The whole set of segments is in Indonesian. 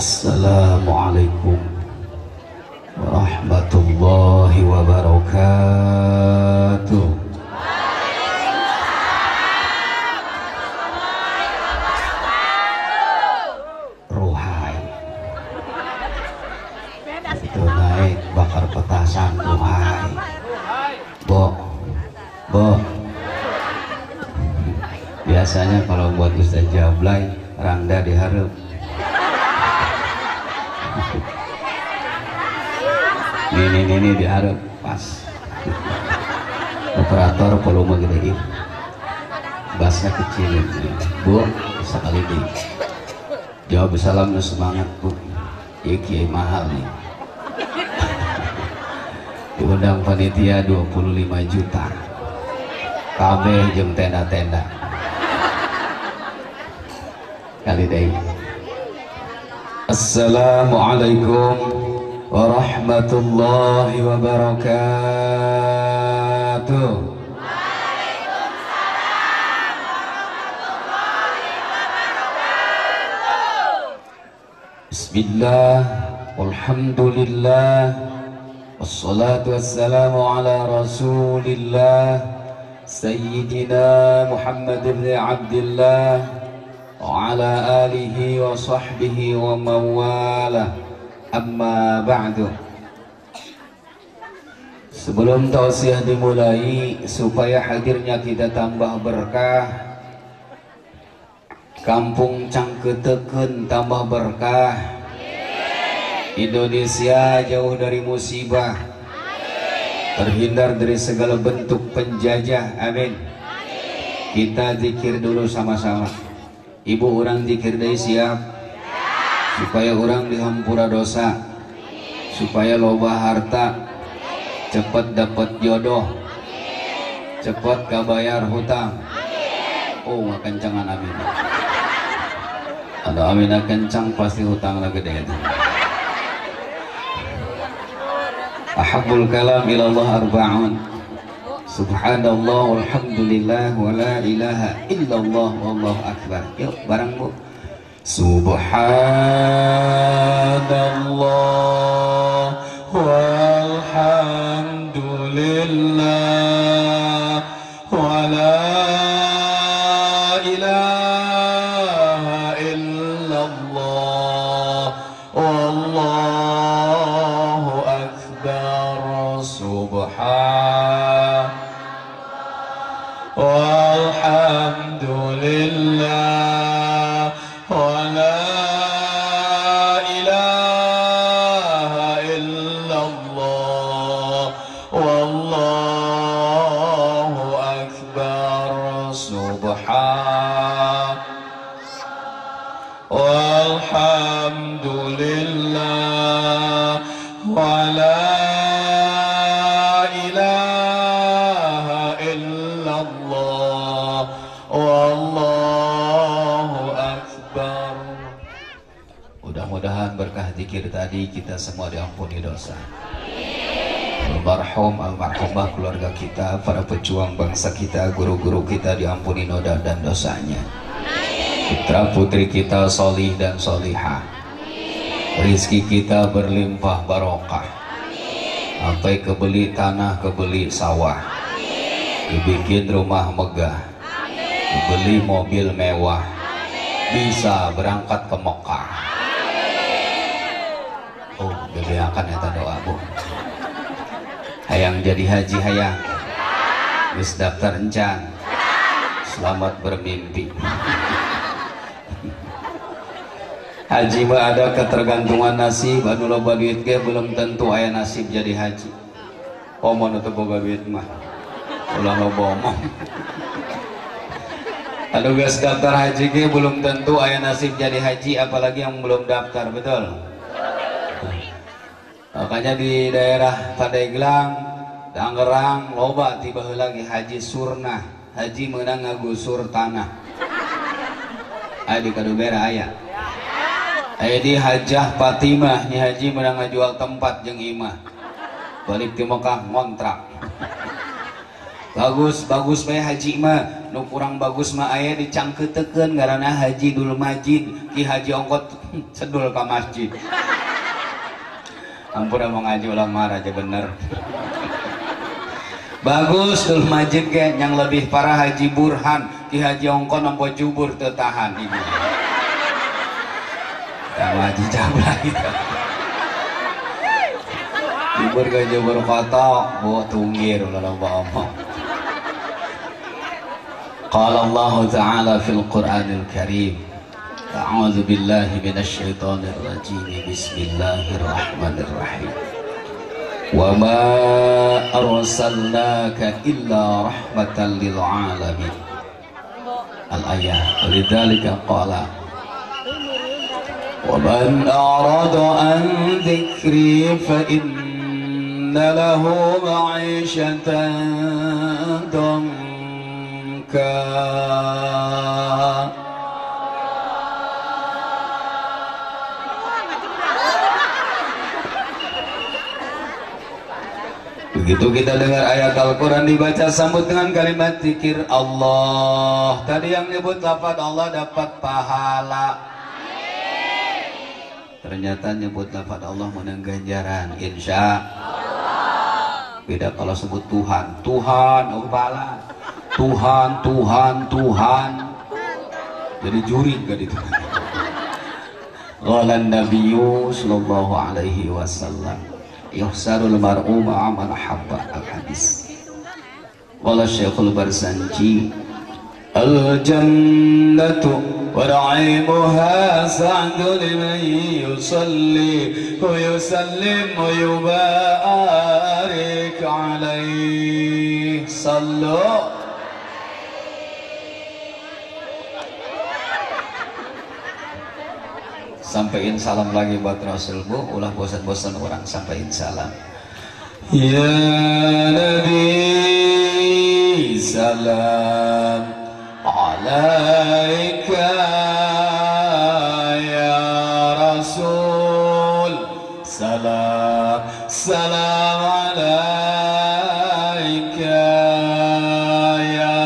Assalamualaikum warahmatullahi wabarakatuh. Ruhai itu naik bakar petasan. Ruhai bo biasanya kalau buat Ustaz Jablay rangda diharap. Ini diharap pas operator volume gede bassnya kecil. Bu sekali di jawab salam semangat bu, ya kiai mahal nih. Diundang panitia 25 juta kabeh jeung tenda-tenda kali deh. Assalamualaikum warahmatullahi wabarakatuh. Waalaikumsalam warahmatullahi wabarakatuh. Bismillah, walhamdulillah, wassalatu wassalamu ala rasulillah Sayyidina Muhammad ibn Abdillah wa ala alihi wa sahbihi wa mawalah. Amma ba'du. Sebelum tausiah dimulai, supaya hadirnya kita tambah berkah, kampung Cangkeuteukeun tambah berkah, Indonesia jauh dari musibah, terhindar dari segala bentuk penjajah. Amin. Kita zikir dulu sama-sama. Ibu orang zikir deui siap, supaya orang dihampura dosa, supaya loba harta, cepat dapat jodoh, cepat kabayar hutang. Oh kencangan amin. Ada amin kencang pasti hutang lagi gede. Ahabbul kalam ilallah arba'un. Subhanallah walhamdulillah wa la ilaha illallah wallahu akbar. Yuk bareng bu. Subhanallah walhamdulillah wa la ilaha illallah wallahu akbar. Subhanallah walhamdulillah wa la ilaha illallah wallahu akbar. Subhan walhamdulillah wa la ilaha illallah wallahu akbar. Mudah-mudahan berkah zikir tadi kita semua diampuni dosa. Almarhum almarhumah keluarga kita, para pejuang bangsa kita, guru-guru kita diampuni noda dan dosanya. Putra putri kita solih dan solihah. Rizki kita berlimpah barokah. Sampai kebeli tanah, kebeli sawah. Dibikin rumah megah. Dibeli mobil mewah. Bisa berangkat ke Mekah. Oh, gedeakan eta doa bu. Hayang jadi haji hayang. Geus daftar encan. Selamat bermimpi. Haji mah ada ketergantungan nasib. Anu loba duit ge belum tentu aya nasib jadi haji. Omong teu boga duit mah ulah loba omong. Anu geus daftar haji ge belum tentu aya nasib jadi haji, apalagi yang belum daftar. Betul. Makanya di daerah Pandeglang, Tangerang loba tiba lagi haji surnah, haji menang ngagusur tanah. Aya di Kadubera aya. Aya di Hajah Fatimah, nyi haji menang ngajual tempat jeung imah. Balik di Mekah ngontrak. bagus bae haji mah nu kurang bagus mah aya dicangkeutekeun ngaranna Haji Dul Majid Ki Haji Ongkot cedul ka masjid. Ampun mau ngaji ulama aja bener. Bagus Dul Majid ge yang lebih parah Haji Burhan Ki Haji Ongkot nampo jubur teu tahan ibu. Ka Haji Jablay gitu. Jubur ke jubur kotok bawa tunggir ulah loba omong. Qala Allah Ta'ala fil Qur'anil Karim A'udzu billahi minasyaitonir rajim Bismillahirrahmanirrahim Wa ma arsalnaka illa rahmatan lil alamin Al-ayat Lidzalika qala Wa man a'rada an dzikri fa inna lahu ma'isyatan begitu kita dengar ayat Al-Quran dibaca sambut dengan kalimat zikir Allah. Tadi yang nyebut lafaz Allah dapat pahala. Ternyata nyebut lafaz Allah menang ganjaran insya Allah. Beda kalau sebut Tuhan pahala. Tuhan jadi juri gak itu. Qala Nabiyyu sallallahu alaihi wasallam yuhsarul mar'u ma'a man habba al-hadis. Qala Syekhul Barzanji al-jannatu wa na'imuha sa'du liman yusalli wa yusallim wa yubarik alaihi sallu. Sampaiin salam lagi buat Rasul bu, ulah bosan-bosan orang sampaiin salam. Ya Nabi salam alaika ya Rasul salam alaika ya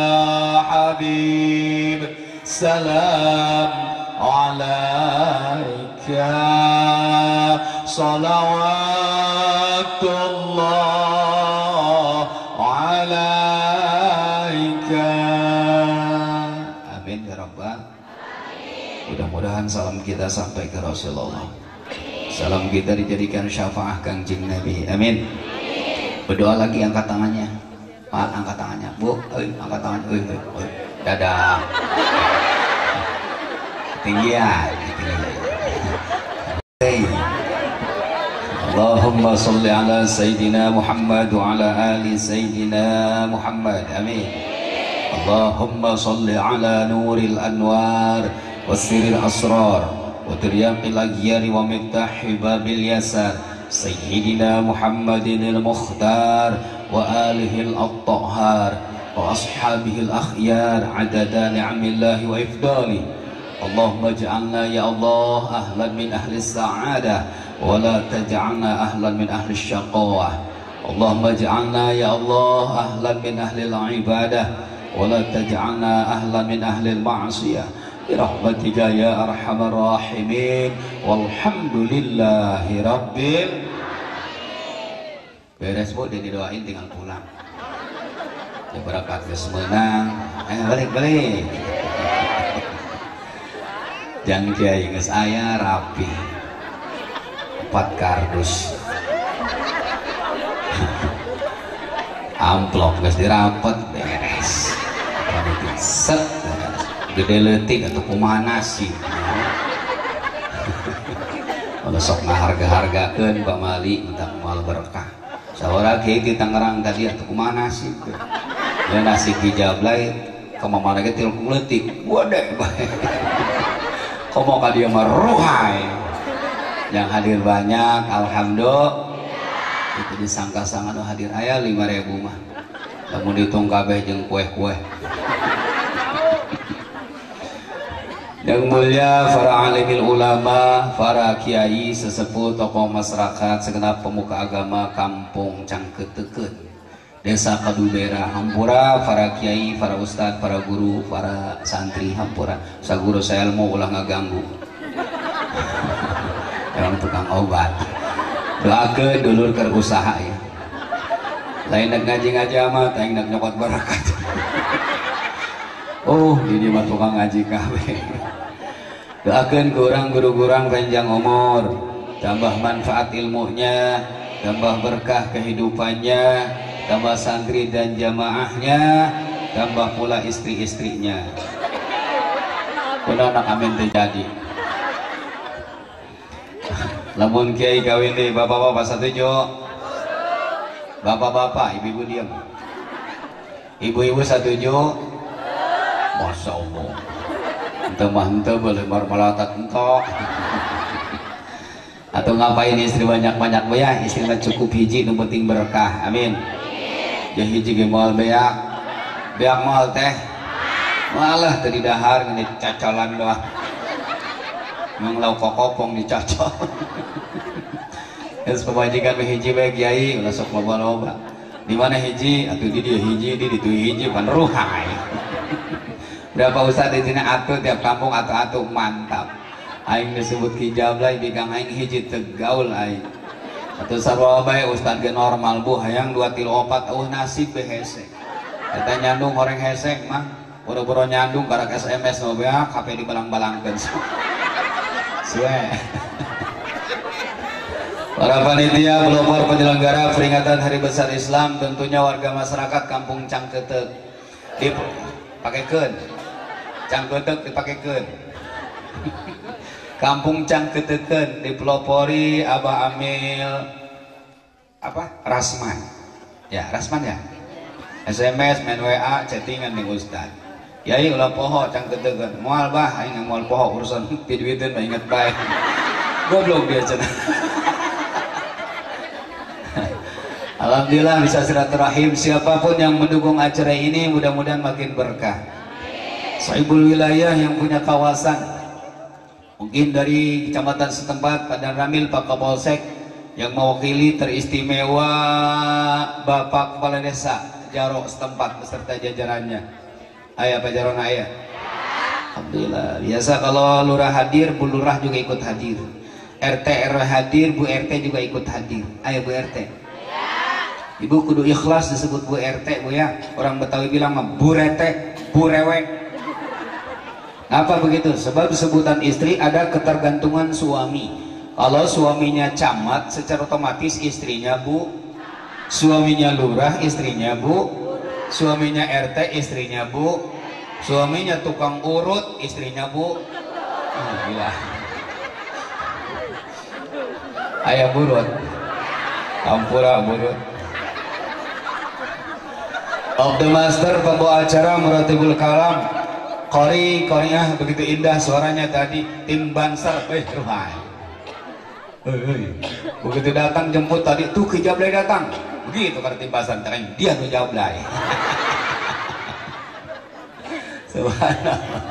Habib salam alaika salawatullah alaika. Amin ya rabbal. Mudah-mudahan salam kita sampai ke Rasulullah. Salam kita dijadikan syafaah Kangjeng Nabi. Amin. Berdoa lagi, angkat tangannya. Pak, angkat tangannya. Bu, angkat tangan. Dadah. Tinggian. Allahumma salli ala Sayyidina Muhammad wa ala ali Sayyidina Muhammad. Amin. Allahumma salli ala nuril anwar wa siril asrar wa tiryaqil aghyari wa miftahi babil yasar Sayyidina Muhammadin al-Mukhtar wa alihi al-Tahhar wa ashabihi al-akhyar adada ni'amillahi wa ifdali. Allahumma ij'alna ya Allah ahlan min ahli sa'adah wa la taj'alna ahlan min ahli syaqawah. Allahumma ij'alna ya Allah ahlan min ahli al-ibadah wa la taj'alna ahlan min ahli al-ma'siyah bi rahmatika ya arhamar rahimin walhamdulillahi rabbil. Beres bu, dia didoain tinggal pulang ya berangkat ke Semenang. Balik jangan kiai geus aya rapi 4 kardus amplop geus dirapet beres panitia set gede leutik atau kumaha nasi kalau sok ngaharga-hargakeun Pak Mali minta moal berkah saora kiai di Tangerang tadi atau kumaha nasi ya nasi Ki Jablay kemamana ge 30 leutik gede bae. Komo ka dia mah ruhai. Yang hadir banyak, alhamdulillah. Itu disangka-sangka nu hadir aya 5.000 mah. Lamun dihitung kabeh jeung kue-kue. Yang mulia para alimil ulama, para kiai, sesepuh, tokoh masyarakat, segenap pemuka agama kampung Cangkeutekeun. Desa Kadubera hampura, para kiai, para ustad, para guru, para santri hampura. Saguru saya ilmu ulah ngaganggu. Yang tukang obat. Doakeun dulur keur usaha ya. Lain nak ngaji-ngaji amat, aing nak nyokot barakat. Oh, di mah tukang ngaji kabeh. Doakeun ke urang guru-gurang panjang umur, tambah manfaat ilmunya, tambah berkah kehidupannya, tambah santri dan jamaahnya, tambah pula istri-istrinya. Kunaon amin terjadi. Lamun kiai kawin deh, bapak-bapak setuju? Bapak-bapak, ibu-ibu diam. Ibu-ibu setuju? Masya Allah. Ente mah ente boleh marmalatat entok. Atau ngapain istri banyak-banyak ya? Istri mah cukup hiji, nu penting berkah. Amin. Ya hiji ge moal beak. Beak moal teh. Malah teu didahar ngene cacolan doang. Mang lauk kokopong dicacol. Geus pamajikan hiji bae kiai ulah sok loba-loba. Di mana hiji? Atuh di dieu hiji, di ditu hiji pan ruhai. Berapa ustad di sini atuh tiap kampung atuh mantap. Aing disebut kijablay bikang aing hiji tegaul aing. Atuh sarua bae ustad ge normal bu hayang 2 3 4 nasib be hese. Eta nyandung horeng hesek mah boro-boro nyandung karak SMS no beak HP dibalang-balangkeun. Suwe. Para panitia pelopor penyelenggara peringatan Hari Besar Islam, tentunya warga masyarakat Kampung Cangketeuk dipakekeun. Cangketeuk dipakekeun. Kampung Cangketeuk dipelopori Abah Amil apa? Rasman. Ya, Rasman ya. SMS, main WA, chattingan ning ustad. Yai ulah poho Cangketeuk. Moal bah aing moal poho urusan piduiteun mah inget bae. Goblok dia cenah. Alhamdulillah bisa silaturahim. Siapapun yang mendukung acara ini mudah-mudahan makin berkah. Sahibul wilayah yang punya kawasan, mungkin dari kecamatan setempat, Pak Ramil, Pak Kapolsek yang mewakili teristimewa Bapak Kepala Desa Jaro setempat beserta jajarannya. Ayah Pak Jarona ayah. Alhamdulillah. Biasa kalau lurah hadir, Bu Lurah juga ikut hadir. RT RW hadir, Bu RT juga ikut hadir. Ayah Bu RT. Ibu kudu ikhlas disebut Bu RT Bu ya. Orang Betawi bilang mah Bu Rete, Bu Rewek. Apa begitu? Sebab sebutan istri ada ketergantungan suami. Kalau suaminya camat, secara otomatis istrinya Bu. Suaminya lurah, istrinya Bu. Suaminya RT, istrinya Bu. Suaminya tukang urut, istrinya Bu. Gila. Ayah burut. Ampura burut. Of the Master, pembawa acara Muratibul Kalam, Qoriah begitu indah suaranya tadi. Tim Bansar, ruhai. Begitu datang jemput tadi, tuh ke Jablay datang. Begitu kata tim Bansar, dia tuh Jablay. Subhanallah.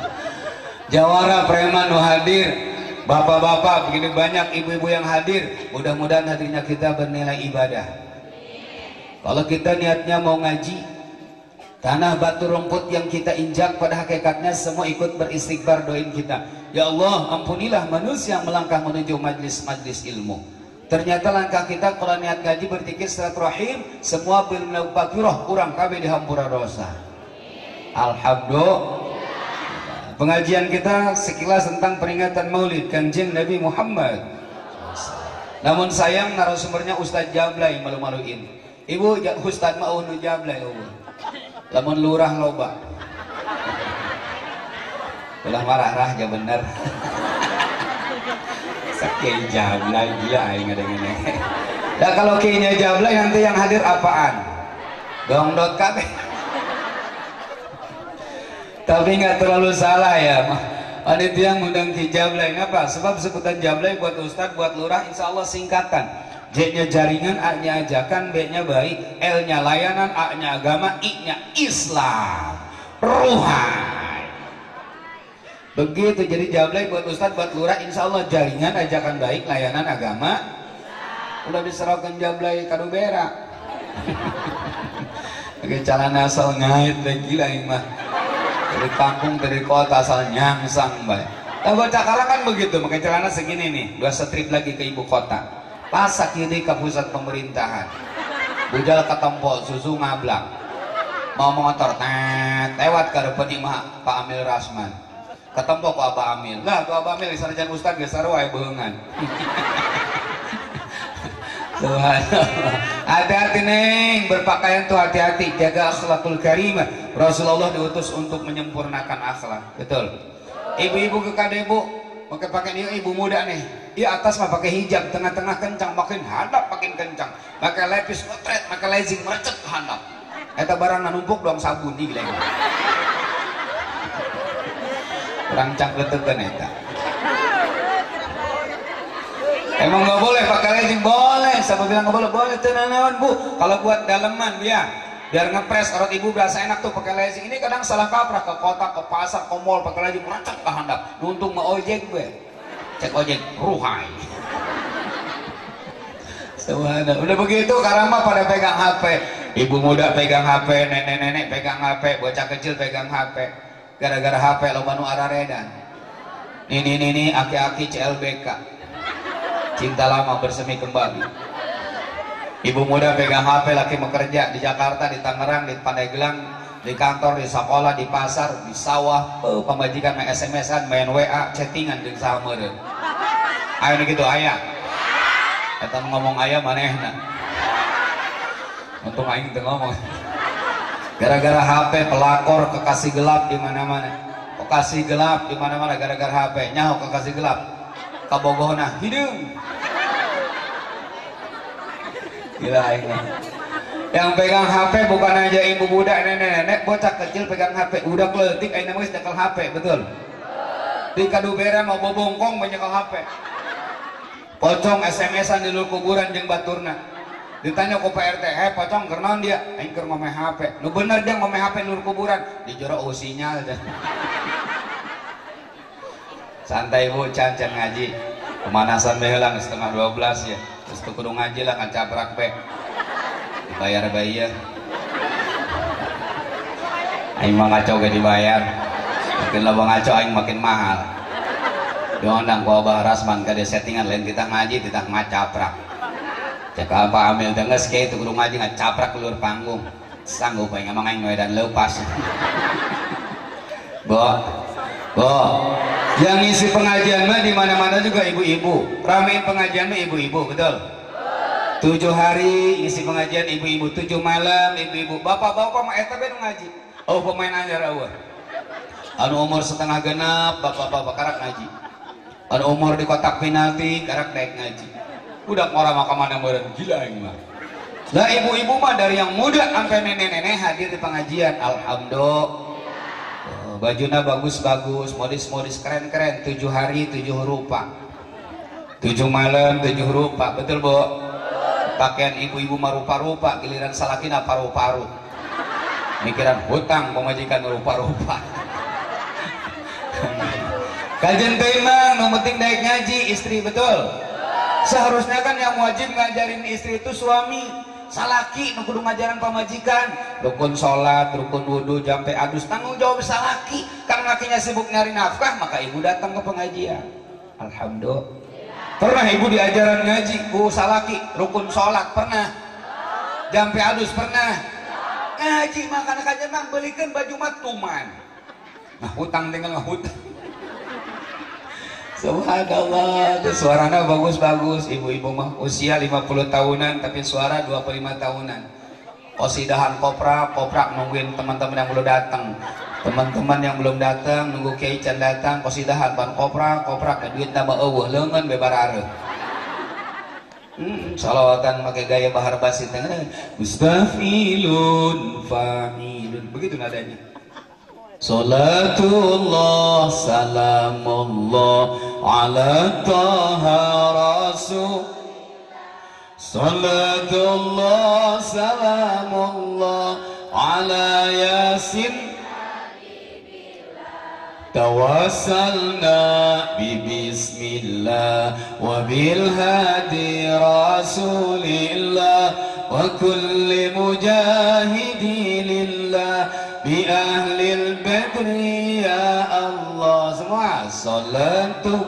Jawara preman nu hadir, bapak-bapak begini banyak, ibu-ibu yang hadir. Mudah-mudahan hadirnya kita bernilai ibadah. Kalau kita niatnya mau ngaji, tanah batu rumput yang kita injak pada hakikatnya semua ikut beristighfar doain kita. Ya Allah, ampunilah manusia yang melangkah menuju majlis-majlis ilmu. Ternyata langkah kita kalau niat ngaji bertikir silaturahim, semua bil melakukan kurang kabeh dihampura dosa. Alhamdulillah. Pengajian kita sekilas tentang peringatan Maulid Kanjeng Nabi Muhammad. Namun sayang narasumbernya Ustadz Jablay malu-maluin. Ibu Ustadz mau nu Jablay lamun lurah loba. Ulah marah-rah ya bener. Sakei Jablay gila aing ngadengin. Nah kalau kayaknya Jablay nanti yang hadir apaan? Dongdot kabeh. Tapi nggak terlalu salah ya. Panitia ngundang Ki Jablay. Ngapa? Sebab sebutan Jablay buat Ustadz, buat lurah insya Allah singkatan. J-nya jaringan, A-nya ajakan, B-nya baik, L-nya layanan, A-nya agama, I-nya Islam, ruhai. Begitu jadi Jablay buat Ustadz, buat lurah insya Allah jaringan, ajakan baik, layanan agama. Udah diserahkan Jablay Kadubera. pakai celana asal ngait lagi gila ini mah. Dari kampung dari kota asal nyangsang bae. Nah bocah sekarang kan begitu, pakai celana segini nih, 2 strip lagi ke ibu kota. Pasak ini ke pusat pemerintahan. Bujal ketempo susu ngablak. Mau motor lewat ke depan imah Pak Amil Rasman. Ketempo ku Abah Amil. Lah ku Abah Amil sarjana ustad geus sarua aya beungan. Subhanallah. Hati-hati neng, berpakaian tuh hati-hati, jaga akhlakul karimah. Rasulullah diutus untuk menyempurnakan akhlak. Betul. Ibu-ibu ke kadebo pakai pakaian ini ibu muda nih. Di atas mah pakai hijab, tengah-tengah kencang, makin handap makin kencang. Pakai lepis ngetret, pakai legging merecet handap. Eta barang numpuk doang sabun di gila. Kurang cangkletegan eta. Emang nggak boleh pakai legging? Boleh. Siapa bilang nggak boleh? Boleh. Tenang bu. Kalau buat daleman ya, biar ngepres orang ibu berasa enak tuh pakai legging. Ini kadang salah kaprah ke kota, ke pasar, ke mall pakai legging merecet ke handap. Nuntung mau ojek gue. Cek ojek ruhai. Subhanallah. Udah begitu karama pada pegang HP. Ibu muda pegang HP, nenek-nenek pegang HP, bocah kecil pegang HP. Gara-gara HP lo banu araredan. Nih aki-aki CLBK. Cinta lama bersemi kembali. Ibu muda pegang HP lagi bekerja di Jakarta, di Tangerang, di Pandeglang, di kantor, di sekolah, di pasar, di sawah. Pembajikan main SMS-an, main WA, chattingan di sama meureun. Ayo gitu ayah. Eta ngomong ayah manehna. Untung aing teu ngomong. Gara-gara HP pelakor kekasih gelap di mana-mana. Kekasih gelap di mana-mana gara-gara HP. Nyaho kekasih gelap. Kabogohna hidung. Gila ini. Yang pegang HP bukan aja ibu muda, nenek-nenek, bocah kecil pegang HP. Udah kleutik ayeuna mah nyekel HP, betul? Di kadubera mau bobongkong menyekel HP. Pocong SMS-an di lur kuburan jeung baturna. Ditanya ku Pak RT, "Heh, pocong keur naon dia?" Aing keur ngomeh HP. Nu bener dia ngomeh HP lur kuburan, di jero sinyal dah. Santai bu, can ngaji. Pemanasan behelang setengah 12 ya. Terus kudu ngaji lah kan caprak be. Dibayar bayar. Aing mah ngaco ge dibayar. Makin loba ngaco aing makin mahal. Diundang ku Abah Rasman ka dia settingan lain kita ngaji, kita ngacaprak. Cek apa amil denges ke itu kudu ngaji ngacaprak keluar panggung. Sanggup aing emang aing medan leupas. Bo, yang ngisi pengajian mah di mana-mana juga ibu-ibu. Ramein pengajian mah ibu-ibu, betul? 7 hari ngisi pengajian ibu-ibu, 7 malam ibu-ibu. Bapak-bapak mah eta be nu ngaji. Oh, pemain anyar eueuh. Anu umur setengah genap, bapak-bapak karak ngaji. Anu umur di kotak penalti karak daek ngaji. Udah orang mah kamana meureun gila ini mah. Lah ibu-ibu mah dari yang muda sampai nenek-nenek hadir di pengajian. Alhamdulillah. Bajunya bagus-bagus, modis-modis keren-keren. 7 hari 7 rupa, 7 malam 7 rupa, betul bu? Pakaian ibu-ibu mah rupa-rupa, giliran salakina paru-paru. Mikiran hutang pemajikan rupa-rupa. Kajian teimang, nu penting daek ngaji istri, betul? Seharusnya kan yang wajib ngajarin istri itu suami. Salaki nu kudu ngajaran pamajikan, rukun sholat, rukun wudhu, jampe adus, tanggung jawab salaki. Karena lakinya sibuk nyari nafkah, maka ibu datang ke pengajian. Alhamdulillah. Pernah ibu diajaran ngaji bu salaki, rukun sholat pernah, jampe adus pernah. Ngaji makanya kajian mang belikan baju matuman. Nah hutang tinggal ngahutang. Subhanallah, suaranya bagus-bagus. Ibu-ibu mah usia 50 tahunan tapi suara 25 tahunan. Qosidahan koprak nungguin teman-teman yang belum datang. Teman-teman yang belum datang nunggu Kiai Can datang, qosidahan ban koprak duit nama eueuh leungeun bebarareuh. Salawatan pakai gaya bahar basit mustafilun familun. Begitu nadanya. Salatullah salamullah ala taha rasul. Salatullah salamullah ala yasin. Tawassalna bi bismillah wa bil hadi rasulillah wa kulli mujahidin ahlil badri ya Allah. Semua salatu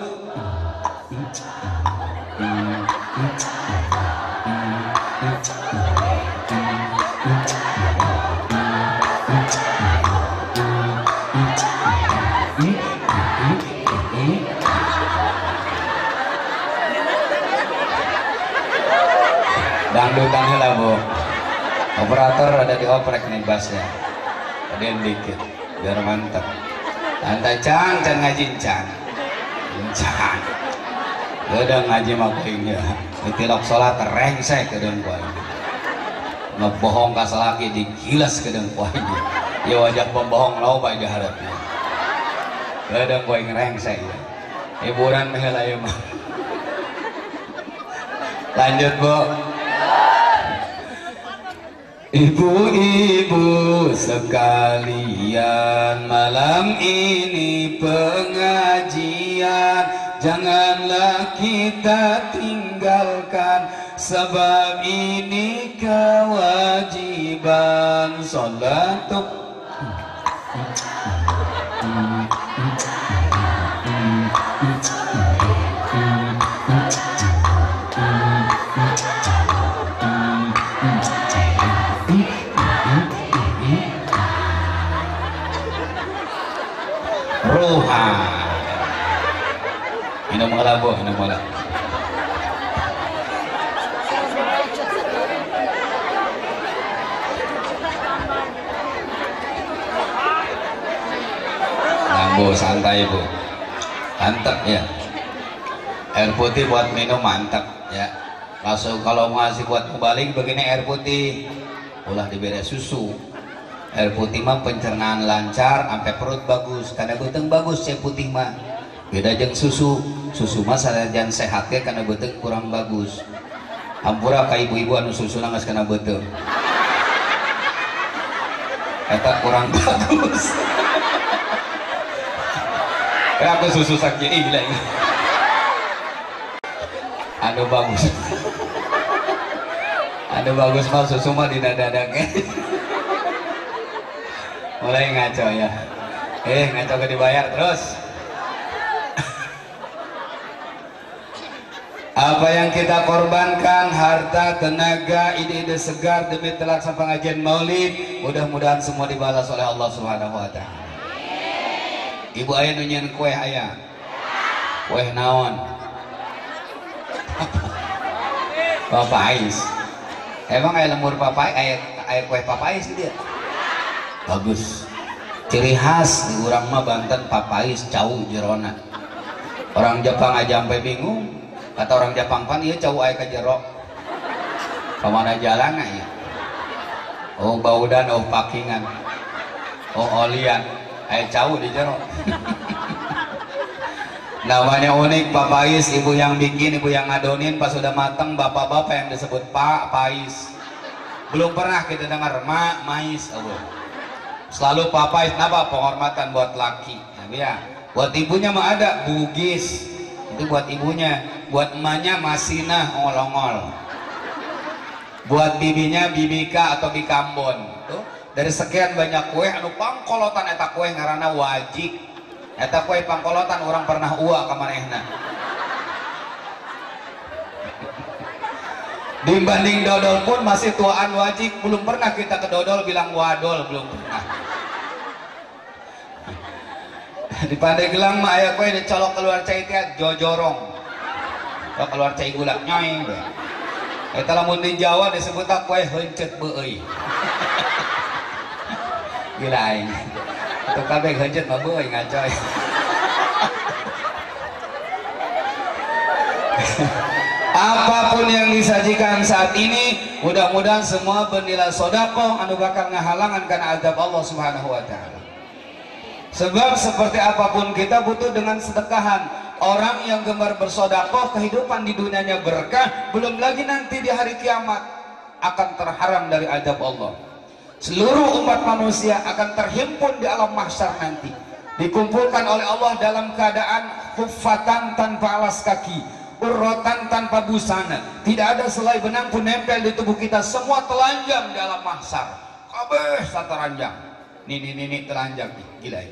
dangdutan heula Bu. Operator ada dioprek nih bassnya. Ada dikit biar mantap. Santai can ngaji can. Udah ngaji mah kuingnya. Tilok salat rengsek ke deung kuing. Ngebohong ka salaki digilas ke deung kuing. Ya wajah pembohong loba di harapnya. Udah kuing rengsek ya. Hiburan mah heula ieu mah. Lanjut Bu. Ibu-ibu sekalian, malam ini pengajian janganlah kita tinggalkan, sebab ini kewajiban salat. Ruha ini malah Bu, ini malah nah Bu, santai Bu, mantap ya. Air putih buat minum mantap ya. Langsung kalau mau ngasih buat kembali begini air putih ulah diberi susu. Air putih mah pencernaan lancar, sampai perut bagus. Karena beteng bagus air putih mah. Beda jeung susu. Susu mah sanajan sehat ge karena beteng kurang bagus. Hampura ka ibu-ibu anu susuna geus kana beteng. Eta kurang bagus. Kayak aku susu sakit gila ini. Anu bagus. Anu bagus mah susu mah didadadak. Mulai ngaco ya. Ngaco ke dibayar terus. Apa yang kita korbankan, harta, tenaga, ide-ide segar demi terlaksana pengajian Maulid, mudah-mudahan semua dibalas oleh Allah Subhanahu wa taala. Ibu aya nu nyeun kue aya. Kue naon? Papais. Emang aya lemur papai, aya kue papais dia. Bagus. Ciri khas di urang mah Banten papais cau jerona. Orang Jepang aja sampai bingung. Kata orang Jepang pan ieu cau aya ka jero. Ka mana jalan ya? Oh baudan, oh pakingan. Oh olian, aya cau di jero. Namanya unik papais, ibu yang bikin, ibu yang ngadonin pas sudah matang bapak-bapak yang disebut Pak Pais. Belum pernah kita dengar Ma Mais, selalu papais, kenapa? Penghormatan buat laki ya. Buat ibunya mah ada Bugis, itu buat ibunya. Buat emaknya Masinah, ongol-ongol. Buat bibinya Bibika atau Bikambon. Tuh, dari sekian banyak kue anu pangkolotan eta kue ngaranna wajib. Eta kue pangkolotan orang pernah uwa ka manehna. Dibanding dodol pun masih tuaan wajib, belum pernah kita ke dodol bilang wadol, belum pernah. Di Pandeglang mah aya kue dicolok keluar cai teh jojorong. Kalau keluar cai gula nyoy. Eta lamun di Jawa disebut kue heuncet beueuy. Gila aing. Itu kabeh heuncet mah beueuy ngacoy. Apapun yang disajikan saat ini, mudah-mudahan semua bernilai sedekah anu bakal ngahalangan karena azab Allah Subhanahu wa taala. Sebab seperti apapun kita butuh dengan sedekahan. Orang yang gemar bersedekah, kehidupan di dunianya berkah, belum lagi nanti di hari kiamat akan terharam dari azab Allah. Seluruh umat manusia akan terhimpun di alam mahsyar nanti, dikumpulkan oleh Allah dalam keadaan huffatan tanpa alas kaki, urrotan tanpa busana, tidak ada selai benang pun nempel di tubuh kita, semua telanjang di alam mahsyar, kabeh sataranjang. Nini telanjang gila ya.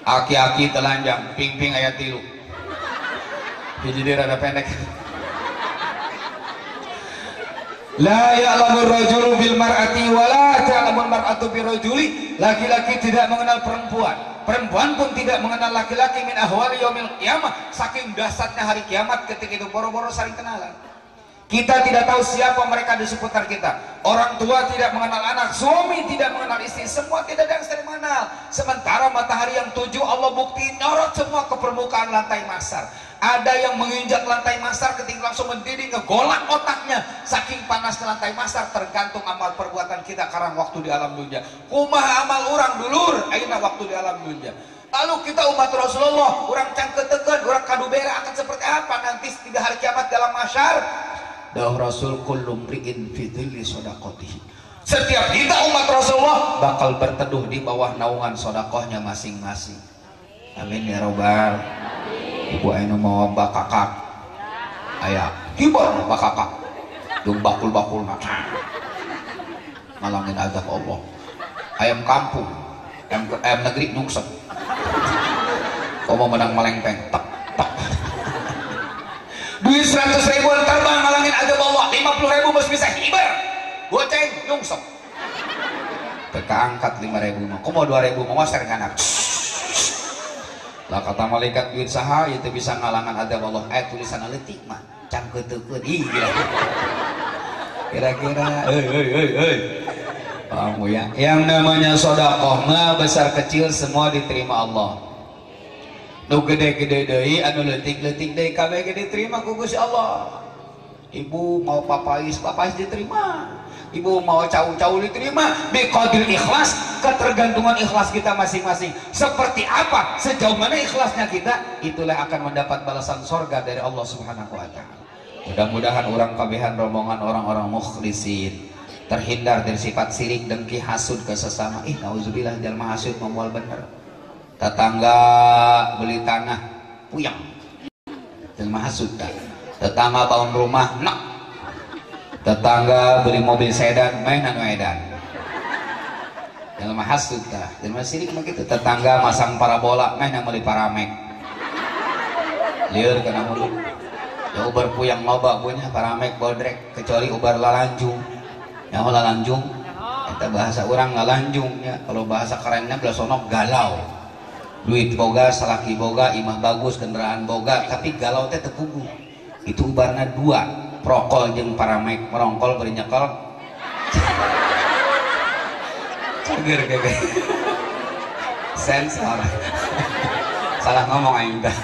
Aki-aki telanjang ping-ping ayat 3 jadi rada pendek. La ya'lamur rajulu bil mar'ati wa la ta'lamul mar'atu bir rajuli. Laki-laki tidak mengenal perempuan, perempuan pun tidak mengenal laki-laki min ahwali yaumil qiyamah. Saking dahsyatnya hari kiamat ketika itu boro-boro saling kenalan. Kita tidak tahu siapa mereka di seputar kita. Orang tua tidak mengenal anak, suami tidak mengenal istri, semua tidak ada yang saling mengenal. Sementara matahari yang 7 Allah buktiin nyorot semua ke permukaan lantai mahsyar. Ada yang menginjak lantai mahsyar ketika langsung mendidih, ngegolak otaknya. Saking panasnya lantai mahsyar, tergantung amal perbuatan kita karena waktu di alam dunia. Kumaha amal orang dulur, ayeuna waktu di alam dunia. Lalu kita umat Rasulullah, orang cangketekeun, orang kadubera akan seperti apa nanti di hari kiamat dalam mahsyar? Dawuh Rasul kullu mri'in fi dhilli shadaqatihi. Setiap kita umat Rasulullah bakal berteduh di bawah naungan sedekahnya masing-masing. Amin ya robbal. Ibu anu mau bakakak. Aya kibar bakakak. Dung bakul-bakul makan. Malangin azab Allah. Ayam kampung, ayam negeri nungsep. Komo menang melengpeng. Tak tak. Duit 100.000 terbang ngalangin azab Allah, 50.000 masih bisa hibar goceng nyungsep angkat 5.000 mah kumo 2.000 mau waser nganak lah kata malaikat duit saha itu bisa ngalangan azab Allah tulisan leutik mah cangkeutekeun ih kira-kira kamu ya yang namanya sedekah mah besar kecil semua diterima Allah. Nu gede-gede deui anu leutik-leutik deui kabeh ge diterima ku Gusti Allah. Ibu mau papais diterima. Ibu mau cau-cau diterima. Biqadril ikhlas, ketergantungan ikhlas kita masing-masing. Seperti apa, sejauh mana ikhlasnya kita, itulah akan mendapat balasan surga dari Allah Subhanahu wa taala. Mudah-mudahan orang kabehan rombongan orang-orang mukhlisin terhindar dari sifat sirik, dengki, hasud ke sesama. Nauzubillah jalma hasud memual bener. Tetangga beli tanah puyang jelma hasud dah. Tetangga bangun rumah nak, tetangga beli mobil sedan mainan edan jelma hasud dah. Jelma sirik begitu. Tetangga masang parabola mainan beli paramek lieur kana mulut ya ubar puyang loba punya paramek bodrek kecuali ubar lalanjung ya lalanjung eta bahasa orang lalanjung ya. Kalau bahasa kerennya belasonok galau. Duit boga, salaki boga, imah bagus, kendaraan boga, tapi galau teh tepugu. Itu ubarna 2, prokol jeung paramek, merongkol beri nyekol. Cager gege. Sensor. Salah ngomong aing teh.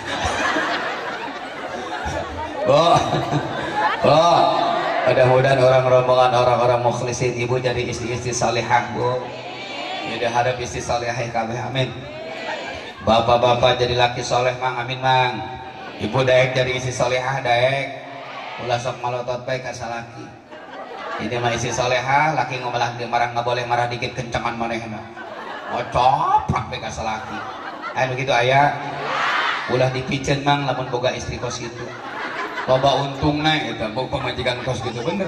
Mudah-mudahan orang rombongan orang-orang mukhlisin ibu jadi istri-istri salihah, Bu. Jadi hadap istri salihah kabeh amin. Bapak-bapak jadi laki soleh mang amin mang. Ibu daek jadi istri solehah daek. Ulah sok malotot bae ka salaki. Ini mah istri solehah laki ngomelah dia marah nggak boleh marah dikit kencengan manehna. Ngocoprak bae ka salaki. Aya begitu aya. Ulah dipiceun mang lamun boga istri kos gitu. Loba untungna eta boga pamajikan kos gitu bener.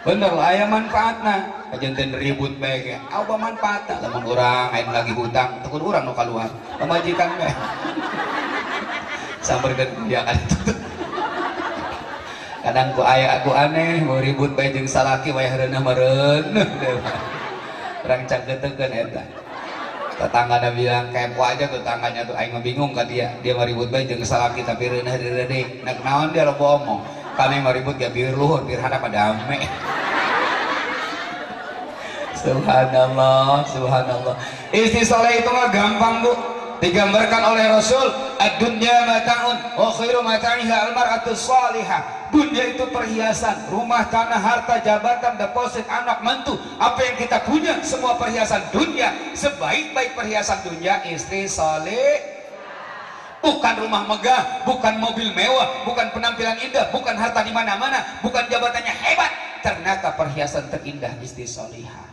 Bener lah aya manfaatna. Ajanten ribut bae ge. Apa manfaatna lamun urang aya lagi hutang, tekun urang nu kaluar. Pamajikan bae. Samberkeun dia kan. Kadang ku aya aku aneh mau ribut bae jeung salaki wae hareuna meureun. Urang cangkeutekeun eta. Tetanggana bilang kepo aja tuh tangganya tuh aing bingung ka dia. Dia mau ribut bae jeung salaki tapi reunah deudeuh. Nek naon dia loba omong. Kami mau ribut ya biar luhur, biar hadap damai. Subhanallah, subhanallah. Istri soleh itu mah gampang Bu. Digambarkan oleh Rasul, ad-dunya mata'un wa khairu mata'iha al-mar'atu shalihah. Dunia itu perhiasan, rumah, tanah, harta, jabatan, deposit, anak, mantu. Apa yang kita punya, semua perhiasan dunia. Sebaik-baik perhiasan dunia, istri soleh. Bukan rumah megah, bukan mobil mewah, bukan penampilan indah, bukan harta di mana-mana, bukan jabatannya hebat. Ternyata perhiasan terindah istri solihah.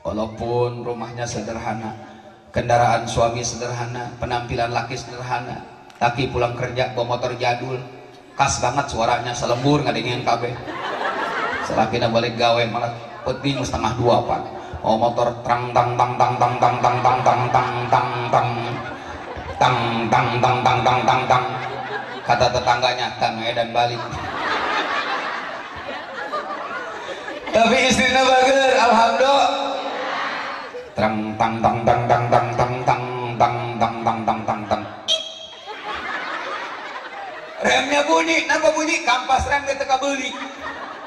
Walaupun rumahnya sederhana, kendaraan suami sederhana, penampilan laki sederhana, laki pulang kerja bawa motor jadul, khas banget suaranya selembur ngadengin kabeh. Selakina balik gawe malah peting setengah 2 Pak. oh motor trang tang tang tang tang tang tang tang tang tang tang tang tang tang tang tang tang tang tang, kata tetangganya tang edan balik. Tapi istrinya bager, alhamdulillah. Trang tang tang tang tang tang tang tang tang tang tang tang tang tang. Remnya bunyi, napa bunyi? Kampas rem kita kabeli.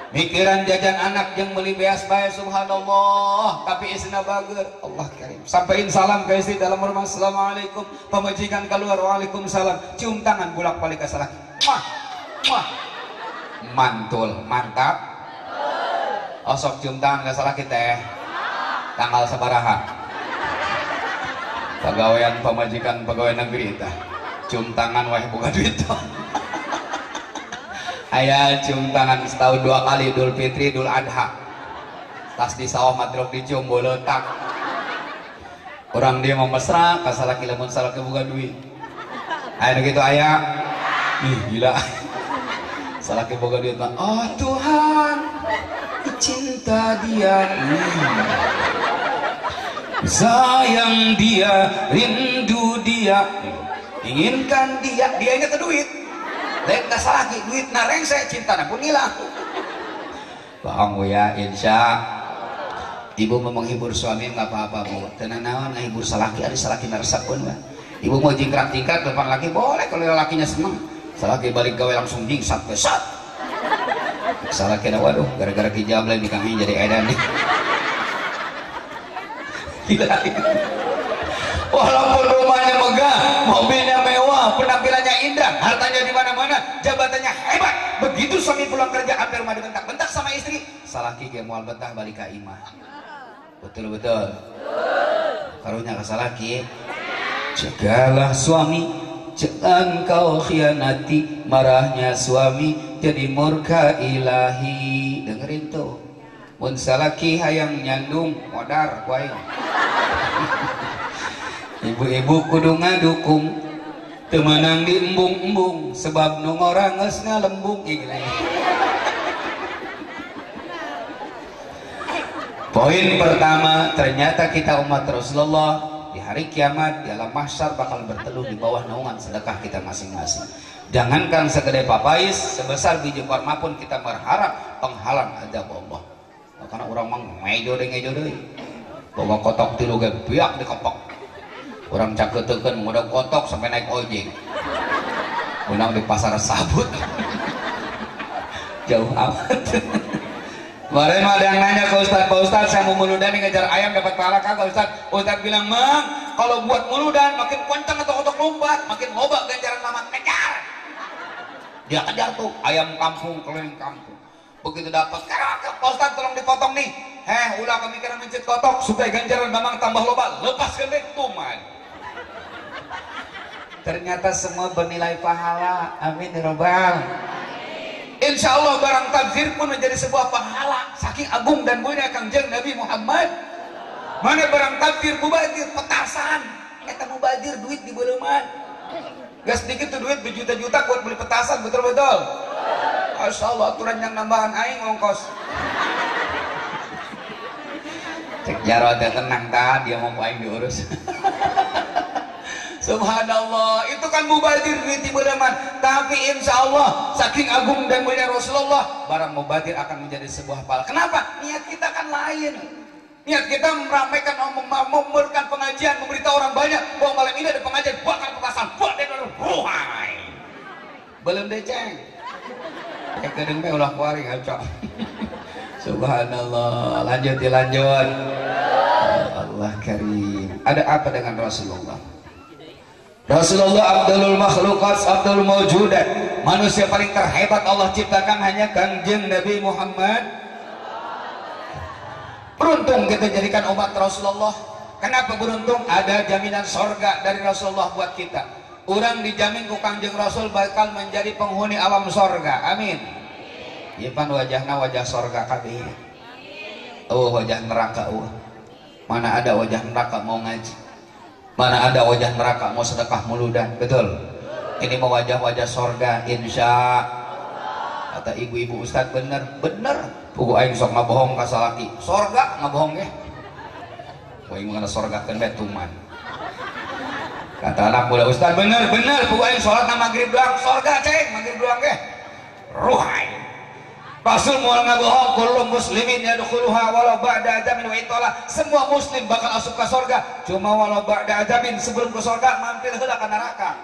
Mikiran jajan anak yang beli beas bae, subhanallah. Tapi istrinya bager, Allah karim. Sampaiin salam ke istri dalam rumah, assalamualaikum. Pemajikan keluar, waalaikumsalam. Cium tangan bulak balik ke salaki. Muah, muah. Mantul, mantap. Osok cium tangan ke salaki teh. Tanggal sabaraha. Pegawaian pemajikan pegawai negeri teh. Cium tangan wah buka duit. Ayah cium tangan setahun 2 kali, Idul Fitri, Idul Adha. Tas di sawah matrok dicium boletak. Orang dia mau mesra, kasalaki lamun salaki buka duit. Ayah gitu ayah. Ih gila. Salaki buka duit mah. Oh Tuhan, cinta dia. Sayang dia, rindu dia, inginkan dia. Dia ingat duit. Lain dasar lagi duit nareng saya cinta pun hilang. Bohong ya, insya ibu mau menghibur suami nggak apa-apa bu. Tenanawan ngehibur salaki, ada salaki naresap pun mbak. Ibu mau jingkrak-jingkrak depan laki boleh kalau lakinya seneng. Salaki balik gawe langsung jingsat pesat. Salaki ada waduh gara-gara kijab lain dikangin jadi edan nih. Gila. Walaupun rumahnya megah, mobilnya mewah, penampilannya indah, hartanya di mana-mana, jabatannya hebat. Begitu suami pulang kerja, hampir rumah dibentak-bentak sama istri. Salaki ge moal betah balik ka imah. Betul-betul. Karunya ka salaki. Cegahlah suami, jangan kau khianati, marahnya suami jadi murka ilahi. Dengerin tuh. Mun salaki hayang nyandung modar kuaing. Ibu-ibu kudu ngadukung temenang di embung-embung sebab nu ngorang geus ngalembung. Poin pertama, ternyata kita umat Rasulullah di hari kiamat di alam mahsyar bakal berteduh di bawah naungan sedekah kita masing-masing. Jangankan segede papais, sebesar biji kurma pun kita berharap penghalang azab Allah. Karena orang mang ngejo deui. Bawa kotok tilu ge biak dikepok. Orang caketekeun modal kotok sampai naik ojek. Unang di pasar sabut. Jauh amat. Kemarin ada yang nanya ke Ustadz, Pak Ustadz saya mau muludan ngejar ayam dapat pahala kagak Ustadz? Ustadz bilang, "Mang, kalau buat muludan makin kencang atau kotok lompat, makin loba ganjaran lama kejar." Dia kejar tuh ayam kampung keliling kampung. Begitu dapat, "Pak Ustadz tolong dipotong nih." Ulah kemikiran mencet kotok supaya ganjaran mamang tambah loba, lepaskan deh tuman. Ternyata semua bernilai pahala. Amin ya robbal. Insya Allah barang takzir pun menjadi sebuah pahala. Saking agung dan mulia Kangjeng Nabi Muhammad. Mana barang takzir mubadir petasan. Kita mubadir duit di beuleman. Gak sedikit tuh duit berjuta-juta buat beli petasan, betul-betul. Masya Allah aturan yang nambahan aing ongkos. Cek Jarod tenang kan dia mau aing diurus. Subhanallah, itu kan mubadir duit di beuleman. Tapi insya Allah saking agung dan mulia Rasulullah, barang mubadir akan menjadi sebuah pahala. Kenapa? Niat kita kan lain. Niat kita meramaikan, memberikan pengajian, memberitahu orang banyak bahwa malam ini ada pengajian, bakal petasan, buat dan ruhai. Belum deceng. Ya kedeng teh ulah kuari ngaco. Subhanallah, lanjut. Allah karim. Ada apa dengan Rasulullah? Rasulullah Abdulul Makhlukat, Abdul Mawjudat, manusia paling terhebat Allah ciptakan hanya Kangjeng Nabi Muhammad. Beruntung kita jadikan umat Rasulullah. Kenapa beruntung? Ada jaminan sorga dari Rasulullah buat kita. Orang dijamin ku Kangjeng Rasul bakal menjadi penghuni alam sorga. Amin. Ipan wajahna wajah sorga kabeh. Oh wajah neraka. Mana ada wajah neraka mau ngaji. Mana ada wajah neraka mau sedekah muludan. Betul. Ini mau wajah-wajah sorga insya. Kata ibu-ibu Ustadz bener. Pugu aing sok ngabohong ka salaki. Sorga ngabohong ya. Poing mengenai sorga kan betuman. Kata anak muda, Ustaz bener pokoknya sholat maghrib doang sorga ceng, maghrib doang ke ruhai. Rasul mual ngabohong, kullu muslimin yadkhuluha walau ba'da adzamin wa itolah. Semua muslim bakal masuk ke sorga, cuma walau ba'da adzamin, sebelum ke sorga mampir heula ka neraka.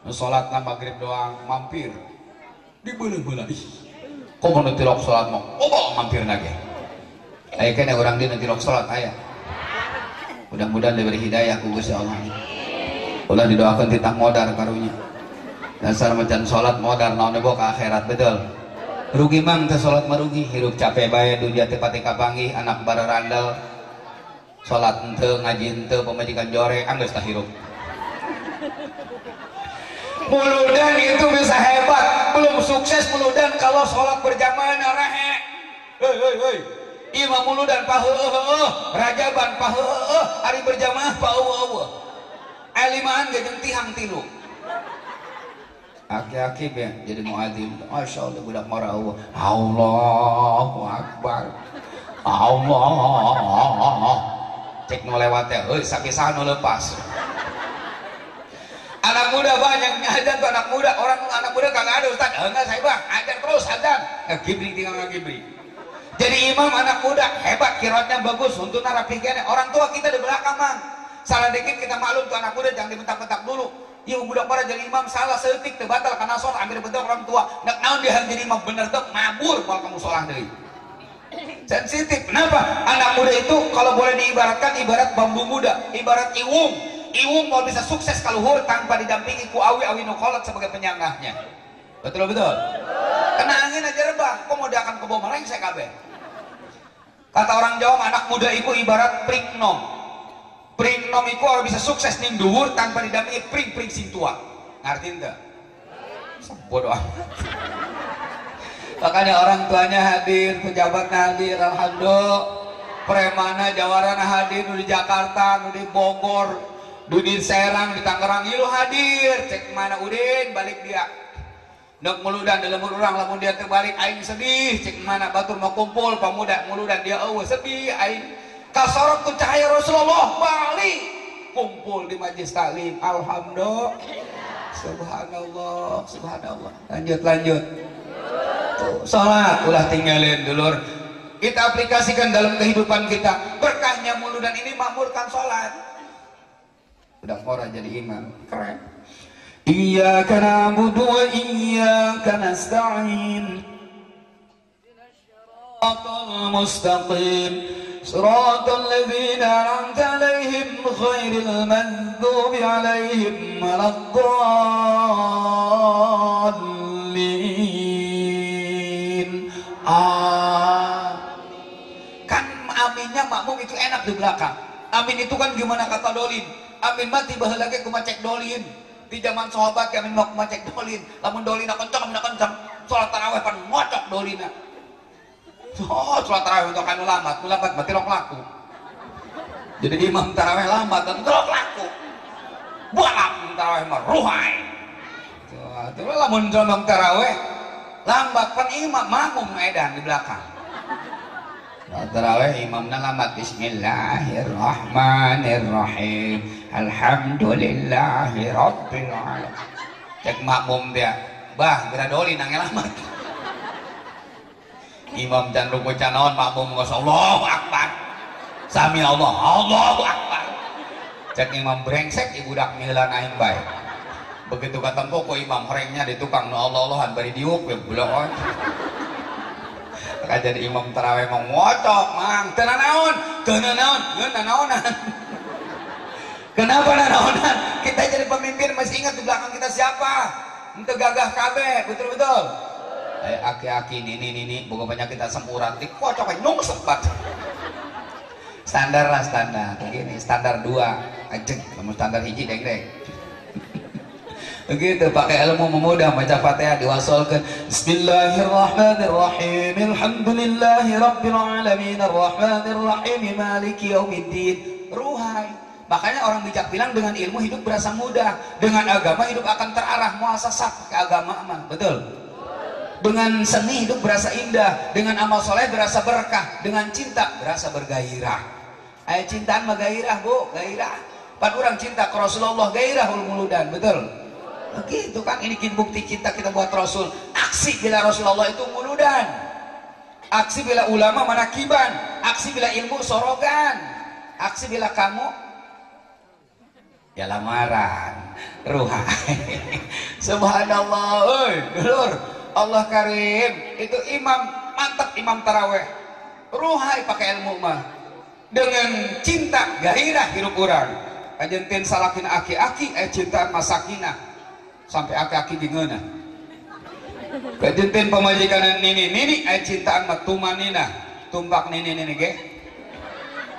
Sholat maghrib doang mampir dibeuleuh-beuleuh. Kok mau tilok sholat mau mampir lagi. Aya kene urang dia tilok sholat aya. Mudah-mudahan diberi hidayah ku Gusti Allah. Ulah didoakeun titah modar karunya. Dasar macan sholat modar naon boga ka akhirat betul. Rugi mang teh sholat merugi, hirup capek bae dunia teh pati kapanggih, anak bara randal. Sholat henteu, ngaji henteu, pemajikan jore anggeus tah hirup. Muludan itu bisa hebat, belum sukses muludan kalau sholat berjamaah rehe. Hei, imam muludan paheueuh, rajaban paheueuh, hari berjamaah paheueuh. Alimaan gajeng tihang tilu. Aki-aki be jadi muadzin. Masya Allah budak marah Allah. Allahu Akbar. Allah. Cek nu lewat teh, heuh sapisahan nu lepas. Anak muda banyak ngajar tuh anak muda, anak muda kagak ada Ustaz. Enggak saya bang, ajar terus ajar. Ngagibri tinggal ngagibri. Jadi imam anak muda hebat, kiratnya bagus, untuk narapikannya. Orang tua kita di belakang mang. Salah dikit kita maklum tuh anak muda jangan dibentak-bentak dulu. Iya budak para jadi imam salah setik terbatal karena sholat ambil bentuk orang tua. Nak naon dia jadi imam bener tuh mabur kalau kamu sholat deui. Sensitif. Kenapa? Anak muda itu kalau boleh diibaratkan ibarat bambu muda, ibarat iwung. Iwung mau bisa sukses kalau luhur tanpa didampingi ku awi nukolot sebagai penyanggahnya. Betul. Kena angin aja rebah. Kok mau dia akan kebawa mereng saya kabeh. Kata orang Jawa anak muda itu ibarat pringnom. Pringnom itu harus bisa sukses ning dhuwur tanpa didampingi pring sing tua. Ngerti enggak? Bodoh amat. Makanya orang tuanya hadir, pejabat hadir, alhamdulillah. Premana jawarana hadir di Jakarta, di Bogor, di Serang, di Tangerang, ilu hadir. Cek mana Udin, balik dia. Nek muludan dalam urang lamun dia terbalik aing sedih. Cek mana batur mau kumpul pemuda muludan dia eueuh sedih aing. Kasorot ku cahaya Rasulullah balik kumpul di majelis taklim. Alhamdulillah. Subhanallah. Lanjut. Tuh, salat ulah tinggalin dulur. Kita aplikasikan dalam kehidupan kita. Berkahnya muludan ini makmurkan salat. Udah orang jadi imam, keren. Iyyaka na'budu wa iyyaka nasta'in. Shiratal mustaqim. Shiratal ladzina an'amta 'alaihim ghairil maghdubi 'alaihim waladdallin. Kan aminnya makmum itu enak di belakang. Amin itu kan gimana kata Dolin? Amin mati baheula ge kumaha cek Dolin. Di zaman sahabat amin mah kumaha cek Dolin. Lamun Dolina kencang amin kencang. Salat tarawih pan ngocok Dolina. Salat tarawih untuk anu lambat berarti rok laku. Jadi imam tarawih lambat dan rok laku. Balap tarawih mah ruhai. Tuh lamun condong tarawih lambat pan imam makmum edan di belakang. Tarawih imamna lambat. Bismillahirrahmanirrahim. Alhamdulillahi rabbil alamin. Cek makmum dia, bah geura Dolin nangge lambat. Imam can ruku can naon makmum ngos Allahu akbar. Sami Allahu akbar. Cek imam brengsek ibu dak miheula aing bae. Begitu katempo ku imam horengnya di tukang nu Allah-Allahan bari diuk we bulok. Jadi imam tarawih mau ngocok mang teu naon naonan. Kenapa naonan? Kita jadi pemimpin masih ingat di belakang kita siapa? Untuk gagah kabeh, betul. Aki-aki ini boga penyakit asam urat dikocok nung sempat. Standar begini, standar 2 ajeng, kamu standar hiji deng. Begitu pakai ilmu memudah baca Fatihah diwasolkan. Bismillahirrahmanirrahim. Alhamdulillahi rabbil alamin arrahmanir rahim maliki yaumiddin. Ruhai. Makanya orang bijak bilang dengan ilmu hidup berasa mudah, dengan agama hidup akan terarah, muasasah ke agama mah. Betul. Dengan seni hidup berasa indah, dengan amal soleh berasa berkah, dengan cinta berasa bergairah. Aya cintaan mah gairah Bu, gairah. Pan orang cinta ke Rasulullah gairah muludan, betul? Begitu kan, ini bukti cinta kita buat Rasul. Aksi bila Rasulullah itu muludan, aksi bila ulama manakiban, aksi bila ilmu sorogan, aksi bila kamu ya lamaran ruhai. Subhanallah, oi dulur, Allah karim. Itu imam mantap, imam taraweh ruhai pakai ilmu mah dengan cinta gairah hirup orang. Kajentin salakin aki-aki cintaan masakinah sampai aki-aki bingeuna. Kajentin pemajikan nini cintaan mah tumanina tumbak nini ge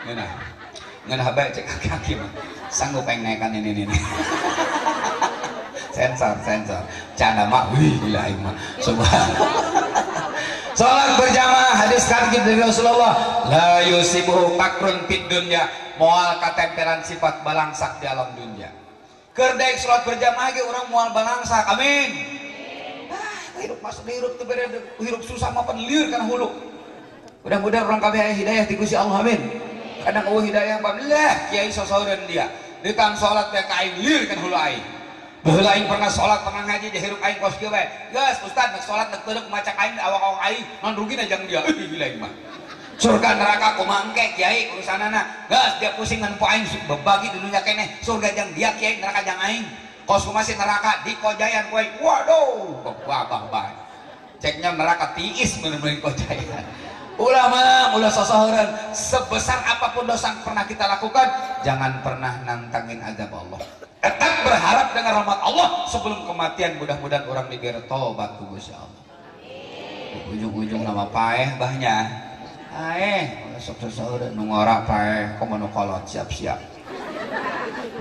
ngeunah bae cek aki-aki mah sanggup pengen naikkan ini sensor canda mah wih gila mah subhanallah. Salat berjamaah, hadis hadis dari Rasulullah, la yusibuhu makrun fid dunya, moal katemperan sifat balangsak di alam dunia. Keur daek salat berjamaah ge urang moal balangsak, amin. Hirup masuk hirup teu bere hirup susah mah penlieur kana hulu. Mudah-mudahan orang kabeh aya hidayah ti Gusti Allah, amin. Kadang eueuh hidayah babelah kiai sosaureun dia. Ditang salat bae ka aing lieur kana hulu aing. Baheula aing pernah salat pernah ngaji di hirup aing kos kieu bae. Geus ustad nak salat nak teudeuh maca aing awak-awak aing non rugina jeung dia. Gila aing mah. Surga neraka kumaha engke kiai urusanana. Geus dia pusing ngan po aing bagi di dunia keneh. Surga jeung dia kiai neraka jeung aing. Kos masih neraka di kojayan kowe. Waduh, babah bae. Ceknya neraka tiis bener-bener kojayan. Ulama, ulah sosaheureun, sebesar apapun dosa yang pernah kita lakukan, jangan pernah nantangin azab Allah. Tetap berharap dengan rahmat Allah sebelum kematian. Mudah-mudahan orang diberi tobat ku Gusti Allah. Ujung-ujung nama paeh bahnya. Sok sosaheureun nu ngora paeh komo nu kolot siap-siap.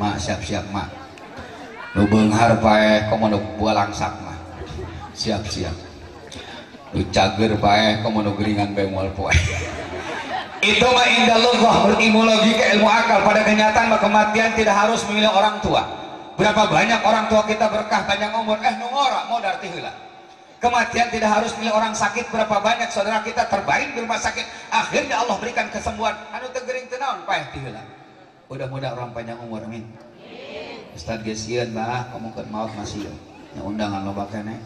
Mak siap-siap mak. Nu beunghar paeh komo nu bualangsak mah. Siap-siap. Nu cager paeh komo nu geringan bae moal poe. Itu mah indallah, berilmu logika, ilmu akal. Pada kenyataan kematian tidak harus memilih orang tua. Berapa banyak orang tua kita berkah panjang umur, nu ngora modar ti heula. Kematian tidak harus milih orang sakit. Berapa banyak saudara kita terbaring di rumah sakit, akhirnya Allah berikan kesembuhan. Anu teu geuring teu naon paeh ti heula. Mudah-mudahan orang panjang umur, amin. Ustaz geus sieun bah, komongkeun maot masih nya undangan loba keneh.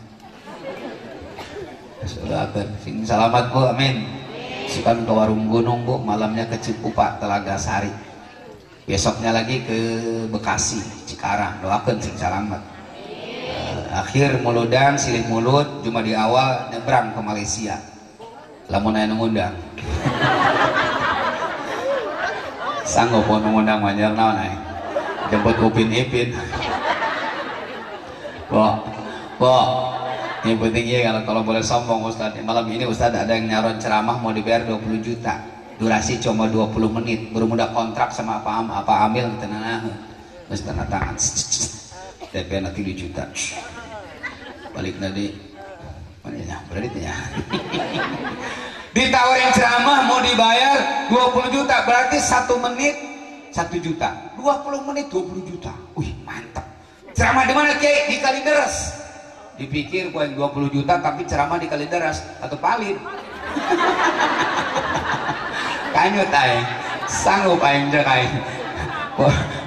Sudah sing salamat Bu, amin. Sukan ke warung gunung Bu, malamnya ke Cipupa Telaga Sari, besoknya lagi ke Bekasi Cikarang, doakan sing salamat. Akhir muludan silih mulut cuma di awal nyebrang ke Malaysia, lamun aya ngundang sanggup pun ngundang manjar naon ae jemput Upin Ipin. Yang penting ya kalau boleh sombong Ustadz, malam ini Ustadz ada yang nyaron ceramah mau dibayar 20 juta, durasi cuma 20 menit, baru mudah kontrak sama apa amil tenang, terus tanda tangan, DP nanti 7 juta, balik nanti, mana ya, berarti ya, ditawarin ceramah mau dibayar 20 juta, berarti 1 menit 1 juta, 20 menit 20 juta, wih mantap, ceramah di mana Kiai? Di Kalideres. Dipikir poin 20 juta tapi ceramah di Kalideres atau Palit. Kanyut aing, sanggup aing jeung aing.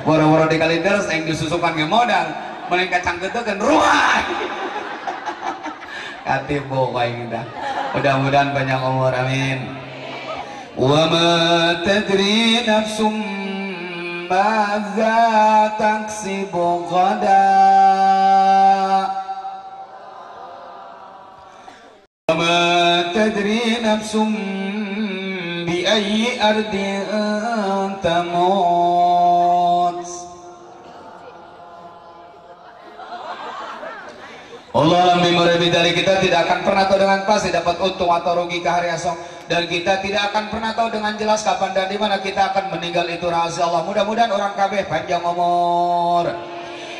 Boro-boro di Kalideres aing disusukan ge modal, mending kacang geuteun ruah. Katipu aing dah. Mudah-mudahan panjang umur, amin. Wa ma tadri nafsum madza taksibu ghadan. وما تدري نفس بأي أرض تموت. Allah memori dari kita tidak akan pernah tahu dengan pasti dapat untung atau rugi ke hari esok, dan kita tidak akan pernah tahu dengan jelas kapan dan di mana kita akan meninggal. Itu rahasia Allah. Mudah-mudahan orang kabeh panjang umur.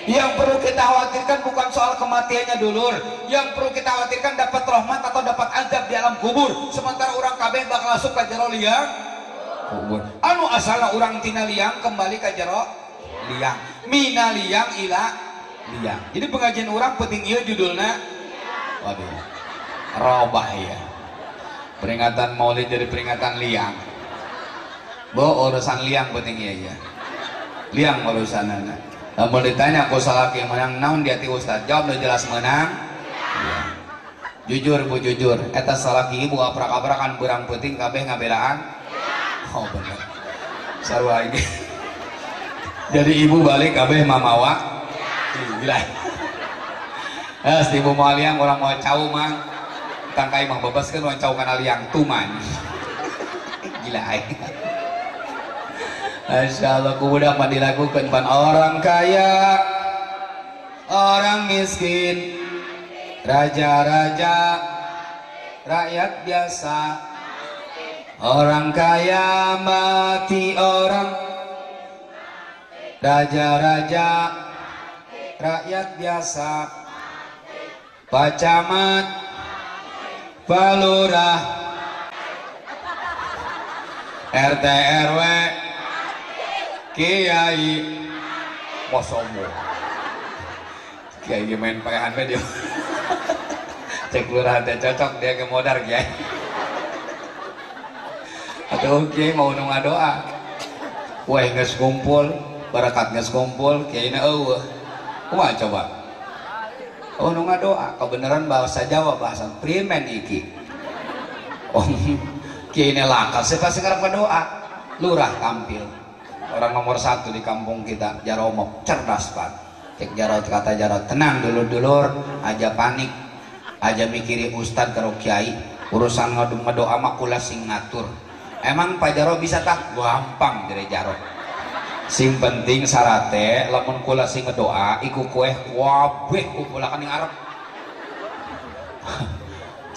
Yang perlu kita khawatirkan bukan soal kematiannya dulur. Yang perlu kita khawatirkan dapat rahmat atau dapat azab di alam kubur. Sementara orang kabeh bakal masuk ke jero liang kubur. Anu asalna orang tina liang kembali ke jero liang. Mina liang ila liang. Jadi pengajian orang penting ieu judulna. Waduh. Robah ya. Peringatan Maulid jadi peringatan liang. Bo urusan liang penting ya. Liang urusan anak. Lamun ditanya ku salaki menang naon di hati ustad, jawab nu jelas menang. Ya. Jujur bu jujur, eta salaki ibu aprak-aprakan berang penting kabeh ngabelaan. Oh bener. Sarua ini. Jadi ibu balik kabeh mamawa. Gila. Ibu mau liang orang mau cau mang. Tangkai mah bebaskeun mau cau kana liang tuman. Gila aing. Masya Allah kubudak mah dilakukan pan orang kaya, orang miskin, raja-raja, rakyat biasa. Orang kaya mati orang, raja-raja, rakyat biasa. Pak Camat, Pak Lurah, RT RW, Kiai, mosomo, Kiai main pakai handphone dia, cek lurah teh cocok dia ke modar Kiai, atau Kiai mau nunggu doa, wah nges kumpul, barakat nges kumpul, Kiai na kumaha coba, nunggu doa, kebenaran bahasa Jawa bahasa primen iki, Kiai na lakal, saya pasti ngarep doa, lurah tampil. Orang nomor 1 di kampung kita, Jaromok, cerdas Pak. Cek Jarot kata Jarot, tenang dulur-dulur, aja panik, aja mikiri ustad karo kiai, urusan ngedoa mah kula sing ngatur. Emang Pak Jarot bisa tak? Gampang dari Jarot. Sing penting sarate, lamun kula sing ngedoa, iku kueh wabeh kumpulakan yang Arab.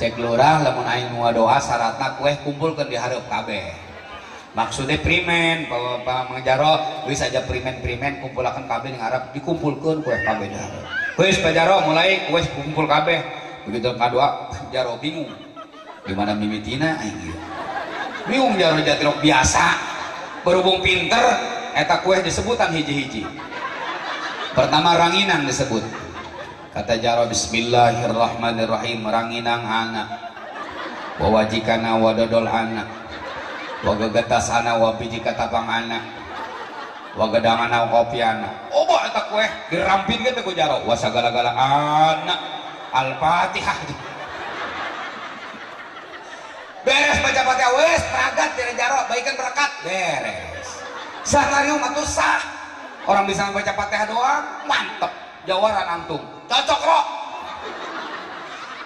Cek lurah, lamun aing doa syaratna kueh kumpulkan di hareup kabeh. Maksudnya primen, Pak Mangajaro bisa aja primen kumpulakan kabeh yang Arab dikumpulkan kue kabeh dah. Wes Pak Jaro mulai kue kumpul kabeh. Begitu kadua Jaro bingung. Gimana mimitina aing. Bingung Jaro jatirok biasa. Berhubung pinter eta kue disebutan hiji-hiji. Pertama ranginang disebut. Kata Jaro bismillahirrahmanirrahim ranginang anak. Wawajikana wadodol anak. Wagagetas anak wabiji katapang anak wagadang anak kopi anak oba eta kue dirampin gitu ku Jaro wasagala-gala anak Al-Fatihah beres baca Fatihah wes pragat dari Jaro baikan berkat beres sanarium atau sah orang bisa baca Fatihah doang mantep jawaran antum cocok kok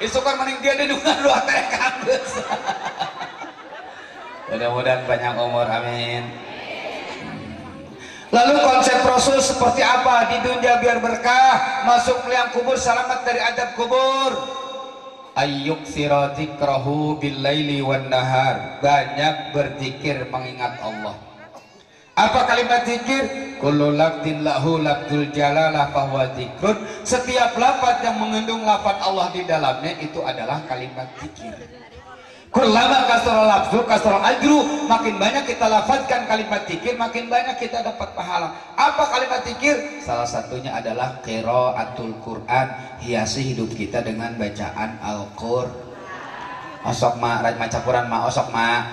isukan mending dia dengan dua terekan mudah-mudahan panjang umur amin. Lalu konsep Rasul seperti apa di dunia biar berkah, masuk liang kubur selamat dari adab kubur. Ayyuk siratikrahu bil laili wan nahar, banyak berzikir mengingat Allah. Apa kalimat zikir? Kullu lafdin lahu lafdul jalalah fahuwa zikrun. Setiap lafaz yang mengandung lafaz Allah di dalamnya itu adalah kalimat zikir. Kullama kasra lafzu kasra ajru, makin banyak kita lafazkan kalimat zikir makin banyak kita dapat pahala. Apa kalimat zikir? Salah satunya adalah qiraatul Quran, hiasi hidup kita dengan bacaan Al-Qur'an. Osok ma raj maca Quran ma osok ma.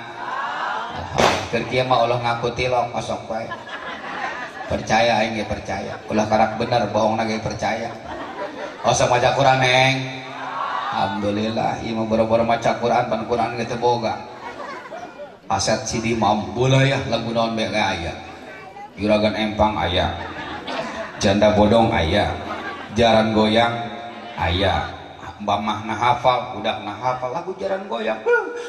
Keur kieu mah Allah ngaku tilok osok wae. Percaya aing ge percaya. Ulah karak bener bohongna ge percaya. Osok maca Quran neng. Alhamdulillah, imam boro-boro maca Quran, pan Quran kita boga. Aset CD mambola ya, lagu naon bae aya. Juragan empang aya. Janda bodong aya. Jaran goyang aya. Mbah mah na hafal, budak na hafal lagu jaran goyang.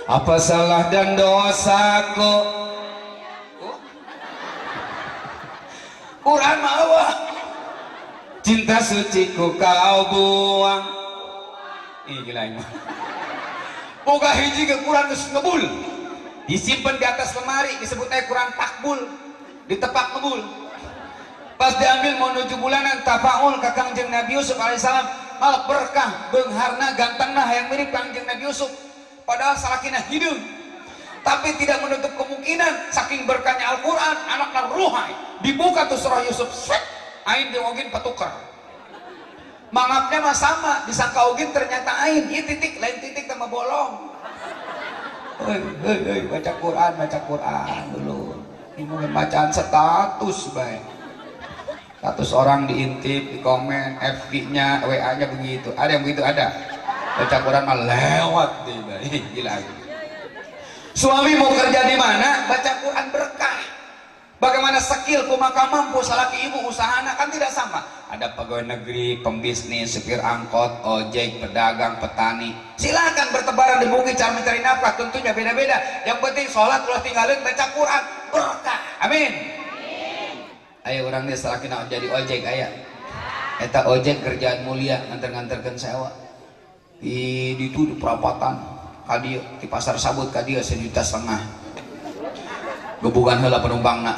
Apa salah dan dosaku? Quran mah eueuh. Cinta suciku kau buang. Gila ini boga hiji ke Quran ngebul disimpan di atas lemari disebutnya Quran takbul ditepak ngebul pas diambil mau menuju bulanan tafaul ke Kangjeng Nabi Yusuf alaihissalam malah berkah beungharna gantengna yang mirip Kangjeng Nabi Yusuf padahal salakina hidung tapi tidak menutup kemungkinan saking berkahnya Al-Quran anaknya ruhai dibuka tuh surah Yusuf set ain diogin patukar mangapnya mah sama disangka ogin ternyata ain ieu titik lain titik sama bolong baca Quran dulu Ini mungkin bacaan status baik. Status orang diintip, di komen, FB-nya, WA-nya begitu. Ada yang begitu ada. Baca Quran mah lewat deh, baik. Gila. Suami mau kerja di mana? Baca Quran berkah. Bagaimana skill maka mampu salaki ibu usahana kan tidak sama. Ada pegawai negeri, pembisnis, supir angkot, ojek, pedagang, petani. Silakan bertebaran di bukit cara mencari nafkah, tentunya beda-beda. Yang penting sholat terus tinggalin baca Quran berkah. Amin. Ayo orang dia salaki nak jadi ojek aya. Eta ojek kerjaan mulia nganter-nganterkeun sewa. Di perapatan kadieu di pasar sabut kadieu 1,5 juta. Gebukan heula penumpangna.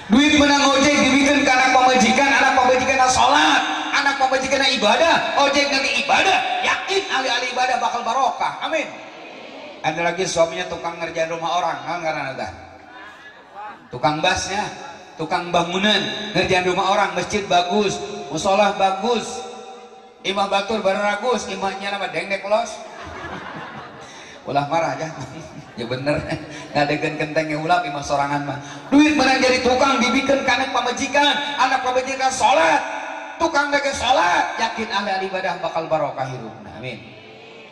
Duit menang ojek dibikin ke anak pemajikan sholat, anak pemajikan ibadah, ojek nanti ibadah, yakin ahli-ahli ibadah bakal barokah. Amin. Ada lagi suaminya tukang ngerjain rumah orang, kan karena ada tukang basnya, tukang bangunan, ngerjain rumah orang, masjid bagus, musola bagus, imah batur baragus, imahnya nama dengdek los. Ulah marah aja. Ya bener, ngadekeun kenteng ulam imah sorangan mah. Duit menang jadi tukang dibikin ke anak pemajikan sholat, tukang dake sholat, yakin ahli ibadah bakal barokah hidupna. Amin.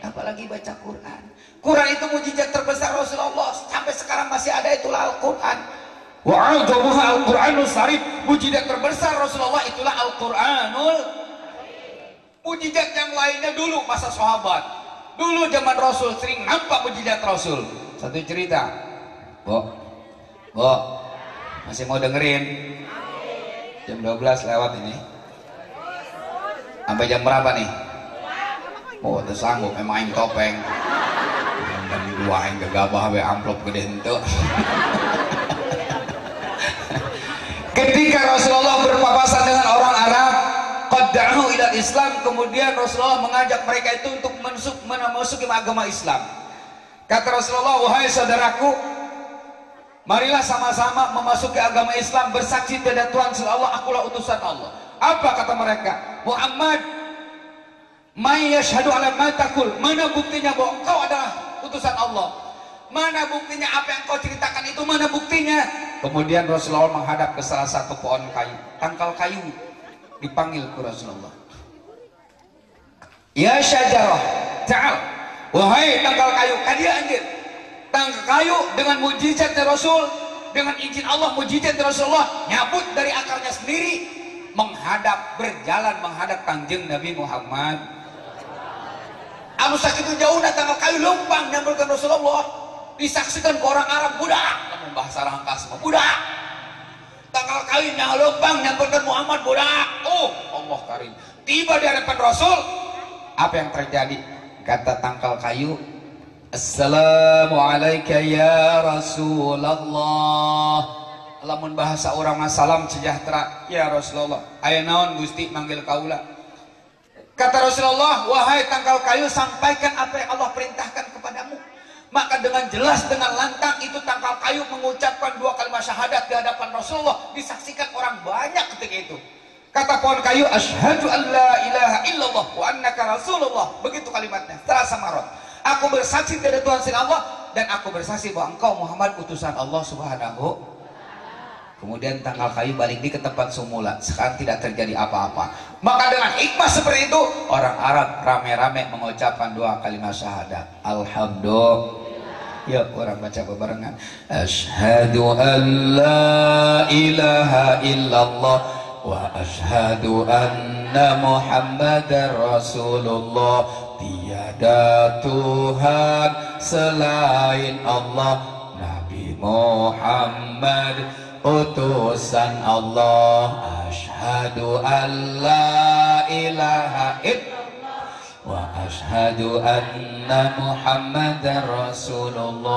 Apalagi baca Quran. Quran itu mujizat terbesar Rasulullah, sampai sekarang masih ada, itulah Al-Quran. Wa'adzamuha Al-Quranul Sarif. Mujizat terbesar Rasulullah itulah Al-Quranul. Mujizat yang lainnya dulu masa sahabat, dulu zaman Rasul sering nampak mujizat Rasul. Satu cerita, Bo, masih mau dengerin? Jam 12 lewat ini. Sampai jam berapa nih? Oh, udah sanggup emang aing topeng. Dan di dua aing gegabah we amplop gede henteu. Ketika Rasulullah berpapasan dengan orang Arab, qadda'u ila Islam, kemudian Rasulullah mengajak mereka itu untuk memasuki agama Islam. Kata Rasulullah, wahai saudaraku, marilah sama-sama memasuki agama Islam, bersaksi tiada Tuhan selain Allah, akulah utusan Allah. Apa kata mereka? Muhammad, may yashhadu ala ma taqul, mana buktinya bahwa engkau adalah utusan Allah? Mana buktinya apa yang kau ceritakan itu, mana buktinya? Kemudian Rasulullah menghadap ke salah satu pohon kayu, tangkal kayu, dipanggil ke Rasulullah. Ya syajarah, ta'al. Wahai tangkal kayu, kadia anjir. Tangkal kayu dengan mujizat Rasul, dengan izin Allah mujizat Rasulullah, nyabut dari akarnya sendiri, berjalan menghadap Kanjeng Nabi Muhammad. Anu sakitu jauhna tangkal kayu lempang nyamperkeun Rasulullah. Disaksikan ke orang Arab, budak, namun bahasa rangkas mah budak. Tangkal kayu lempang nyamperkeun Muhammad, budak. Oh, Allah karim. Tiba di hadapan Rasul, apa yang terjadi? Kata tangkal kayu, Assalamualaikum ya Rasulullah. Lamun bahasa orang salam sejahtera, ya Rasulullah. Aya naon Gusti manggil kaula? Kata Rasulullah, wahai tangkal kayu, sampaikan apa yang Allah perintahkan kepadamu. Maka dengan jelas, dengan lantang itu tangkal kayu mengucapkan 2 kalimat syahadat di hadapan Rasulullah, disaksikan orang banyak ketika itu. Kata pohon kayu, asyhadu an la ilaha illallah wa annaka rasulullah. Begitu kalimatnya, terasa marot. Aku bersaksi tidak Tuhan selain Allah, dan aku bersaksi bahwa engkau Muhammad utusan Allah subhanahu. Kemudian tangkal kayu balik di ke tempat semula. Sekarang tidak terjadi apa-apa. Maka dengan hikmah seperti itu, orang Arab rame-rame mengucapkan 2 kalimat syahadat. Alhamdulillah. Ya, orang baca bebarengan. Asyhadu an la ilaha illallah wa asyhadu anna Muhammadar Rasulullah. Tiada Tuhan selain Allah, Nabi Muhammad utusan Allah. Asyhadu an la ilaha illallah wa asyhadu anna Muhammadar Rasulullah.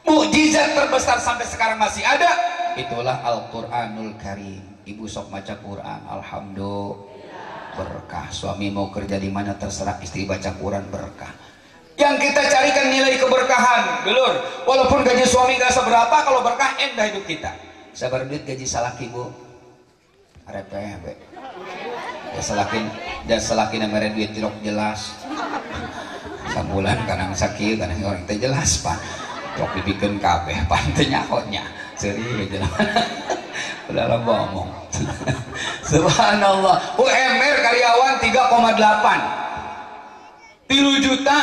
Mukjizat terbesar sampai sekarang masih ada, itulah Al-Quranul Karim. Ibu sok baca Quran, alhamdulillah berkah. Suami mau kerja di mana terserah, istri baca Quran berkah. Yang kita carikan nilai keberkahan, dulur. Walaupun gaji suami gak seberapa, kalau berkah endah hidup kita. Sabar duit gaji salaki bu, arepeh be. Ya salakin mere duit jerok jelas. Sabulan kanang sakit, kanang orang teh jelas pak. Cok dibikin kabeh pantenya koknya seri aja udah lah ngomong. Subhanallah, UMR karyawan 3,8 3 juta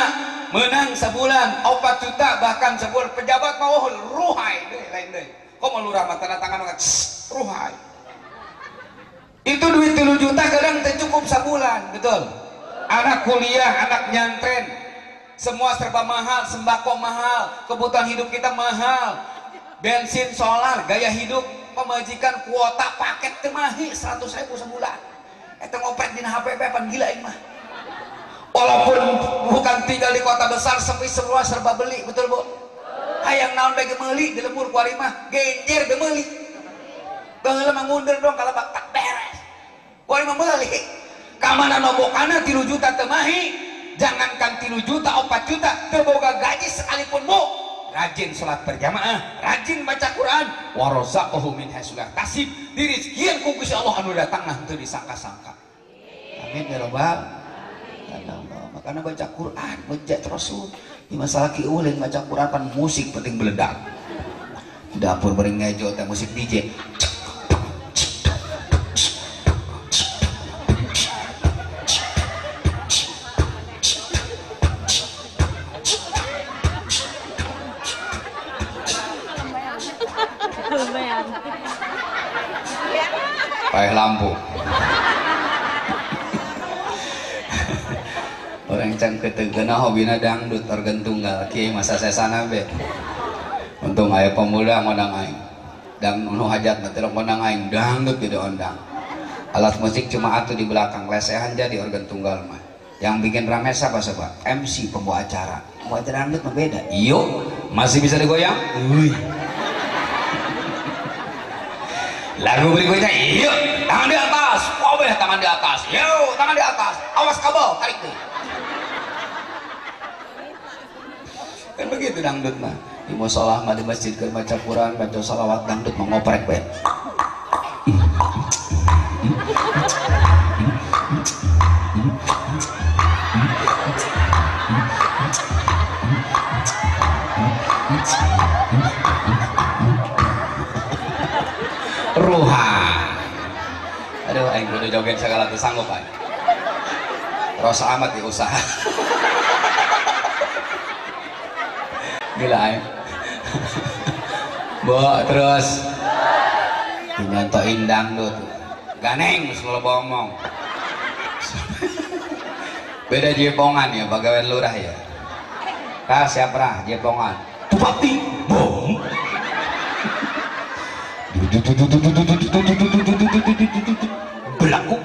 menang sebulan 4 juta bahkan sebulan pejabat mau ruhai deh lain deh kok mau lurah tanda tangan ruhai itu duit 3 juta kadang cukup sebulan betul. Anak kuliah, anak nyantren semua serba mahal, sembako mahal, kebutuhan hidup kita mahal, bensin, solar, gaya hidup, pemajikan kuota paket temahi 100.000 sebulan. Itu ngopret di HP pan gila ini mah. Walaupun bukan tinggal di kota besar, sepi semua serba beli, betul bu? Hayang naon bagi meuli di lembur kuari mah, genjer ge meuli. Baheula mah mundur dong kalau baktak beres. Kuari mah meuli. Kamana nombokana 3 juta temahi, jangankan 3 juta 4 juta terboga gaji sekalipun bu. Rajin sholat berjamaah, rajin baca Quran, warozaqahu min haitsu la yahtasib, dirizkian ku Gusti Allah anu datang nah teu disangka-sangka. Amin ya rabbal alamin. Makanya baca Quran, baca Rasul. Di masalah ki ulin baca Quran pan musik penting meledak. Dapur bering ngejo teh musik DJ. Pakai lampu. Orang can ketegeuna hobina dangdut organ tunggal kieu masa sesana be. Untung aya pemuda mondang aing. Dang nu hajat teh mondang aing dangdut di ondang. Alat musik cuma atuh di belakang lesehan jadi organ tunggal mah. Yang bikin rame siapa? MC pembawa acara. Pembawa acara dangdut mah beda. Iyo, masih bisa digoyang? Lagu berikutnya, yuk, tangan di atas, boleh tangan di atas, yuk, tangan di atas, awas kabel, tarik deh. Kan begitu dangdut mah. Di musola mah di masjid keur baca Quran, baca salawat dangdut mengoprek bae. Ruhan. Aduh, aing kudu joget segala teu sanggup aing. Rosa amat di usaha. Gila aing. Bo, terus dinyontoin dangdut. Ganeng selalu ngomong. Beda jepongan ya, pegawai lurah ya. Kah siapa jepongan? Bupati. Bom. Belaku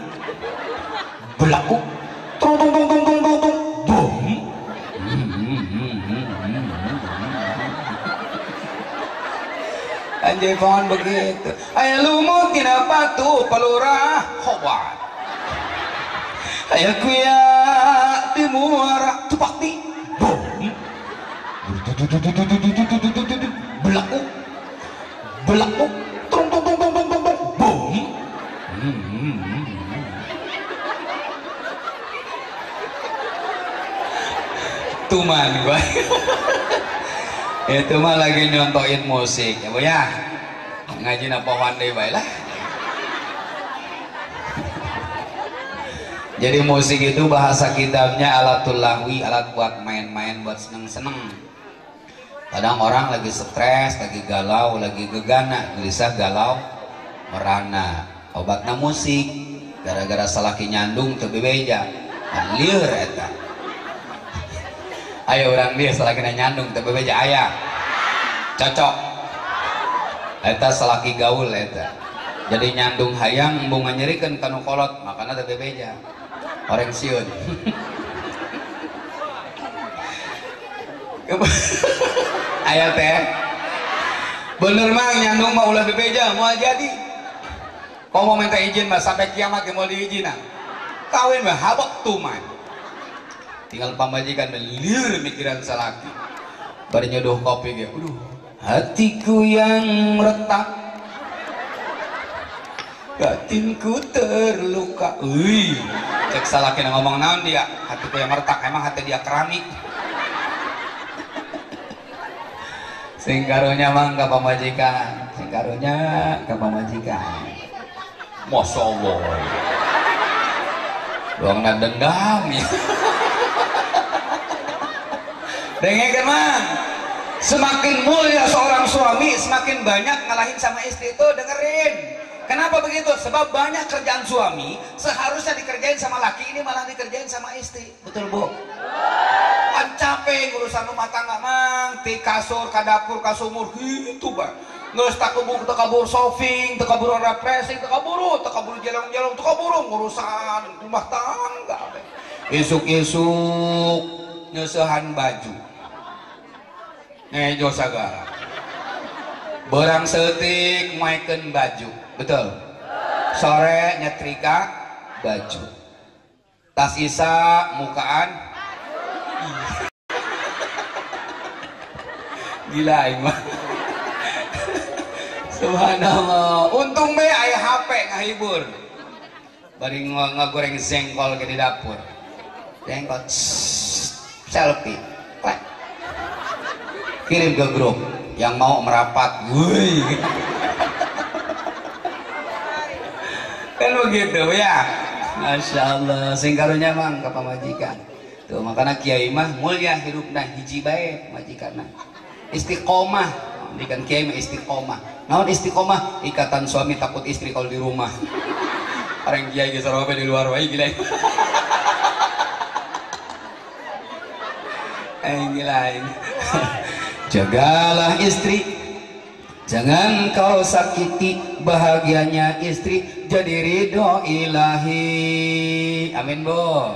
belaku tung tung tung tung tung tung tung boom. Anjay pohon begitu aya lumut tina patu palurah hobat aya kuya di muara tupakti boom. Belaku belaku tung tung tung tung tung tung tung boom. Tuman gua. Itu mah lagi nyontoin musik ya bu ya. Ngaji na pohon deui bae lah. Jadi musik itu bahasa kitabnya alatul lahwi, alat buat main-main, buat seneng-seneng. Kadang orang lagi stres, lagi galau, lagi gegana, gelisah, galau, merana. Obatna musik, gara-gara salaki nyandung teu bebeja, lieur eta. Ayo orang dia salaki nyandung teu bebeja aya. Cocok. Eta salaki gaul eta. Jadi nyandung hayang embung nganyerikeun kanu kolot, makana teu bebeja. Orang sieun. Aya teh bener mah nyandung mah ulah bebeja mau jadi kok mau minta izin mah sampai kiamat mau diizinan kawin mah habak tuman tinggal pamajikan liur mikiran salaki bari nyodoh kopi ge aduh hatiku yang retak batinku terluka cek salaki ngomong naon dia hatiku yang retak emang hati dia keramik. Sing karunya mang ka pamajikan, sing karunya ka pamajikan. Masya Allah. Doang dendam ya. Dengerin mang. Semakin mulia seorang suami, semakin banyak ngalahin sama istri itu, dengerin. Kenapa begitu? Sebab banyak kerjaan suami seharusnya dikerjain sama laki, ini malah dikerjain sama istri. Betul bu? Kan capek ngurusan rumah tangga mang, di kasur, ke dapur, ke sumur gitu bang. Ngeus tak kabur shopping, tak kabur refreshing, tak kabur jalan-jalan, tak kabur ngurusan rumah tangga. Isuk-isuk nyusahan baju. Ngejo sagala. Berang setik maikeun baju. Betul. Sore nyetrika baju. Tas isa mukaan. Gila aing mah. Subhanallah. Untung be aya HP ngahibur. Bari ngagoreng jengkol ke di dapur. Jengkol selfie. Klek. Kirim ke grup yang mau merapat. Wuih. Kan begitu ya. Masya Allah. Sing karunya mang ka pamajikan. Tuh makanya kiai mah mulia hirupna hiji bae majikanna. Istiqomah. Dikan kiai mah istiqomah. Naon istiqomah? Ikatan suami takut istri kalau di rumah. Orang kiai geus sarobe di luar wae gila. Gila ini. Jagalah istri, jangan kau sakiti bahagianya istri, jadi ridho ilahi. Amin bu. Oh,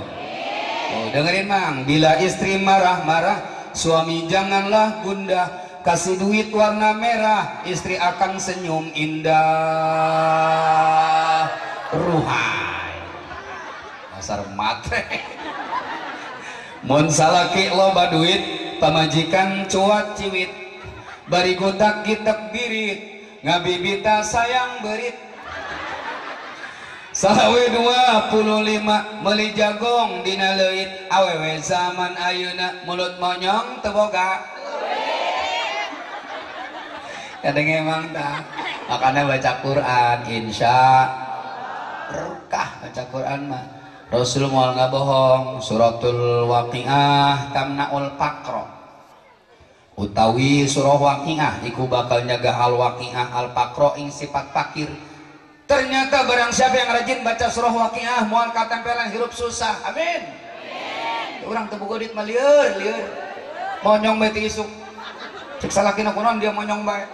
dengerin mang, bila istri marah-marah, suami janganlah gundah, kasih duit warna merah, istri akan senyum indah. Ruhai, dasar matre. Mun salaki loba duit, pamajikan cuat ciwit, bari gudak gitek birit, ngabibita sayang berit. Salawe 25 meuli jagong dina leuit, awewe zaman ayeuna mulut monyong teu boga. Kadang emang tah, makanya baca Quran insya berkah baca Quran mah. Rasul moal ngabohong, suratul waqiah tamnaul faqra. Utawi surah waqiah iku bakal nyaga al waqiah al faqra ing sifat fakir. Ternyata barang siapa yang rajin baca surah waqiah moal katempelan hirup susah. Amin. Urang teu boga duit mah lieur. Monyong bae teh isuk. Cek salakina kunaon dia monyong bae.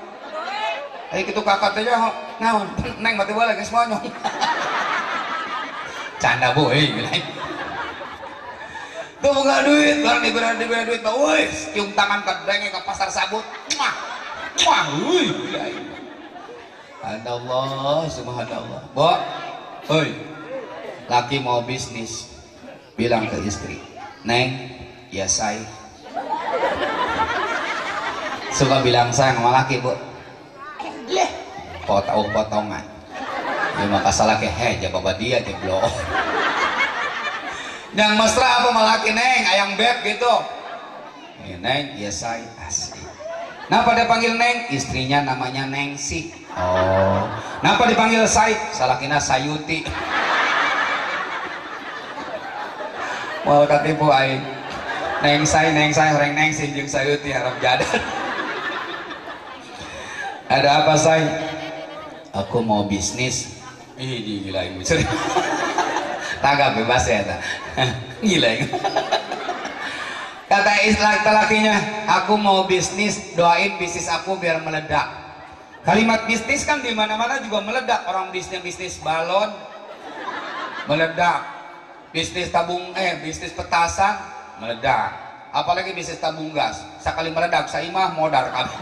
Ai kitu kakak teh naon? Neng mah teh bae geus monyong. Canda bu, bilang tuh buka duit, barang diberi duit, wis cium tangan ke denge ke pasar sabut, wih, Allah, subhanallah, bo, oi, laki mau bisnis, bilang ke istri, neng, ya say, suka bilang sayang sama laki bu, potongan. Ya maka salah ke jawab dia jeblo. Yang mesra apa malaki neng ayang beb gitu. Neng ya say asli. Napa dia panggil neng? Istrinya namanya Nengsi. Oh. Napa dipanggil say? Salakina Sayuti. Mau katipu aing. Neng say orang Nengsi jeung Sayuti harap jadan. Ada apa say? Aku mau bisnis. Ih gila ini tagap bebas ya ta. Gila ini. Kata istri lakinya, aku mau bisnis, doain bisnis aku biar meledak. Kalimat bisnis kan di mana-mana juga meledak. Orang bisnis balon meledak, bisnis bisnis petasan meledak, apalagi bisnis tabung gas. Sekali meledak saimah modar kamu.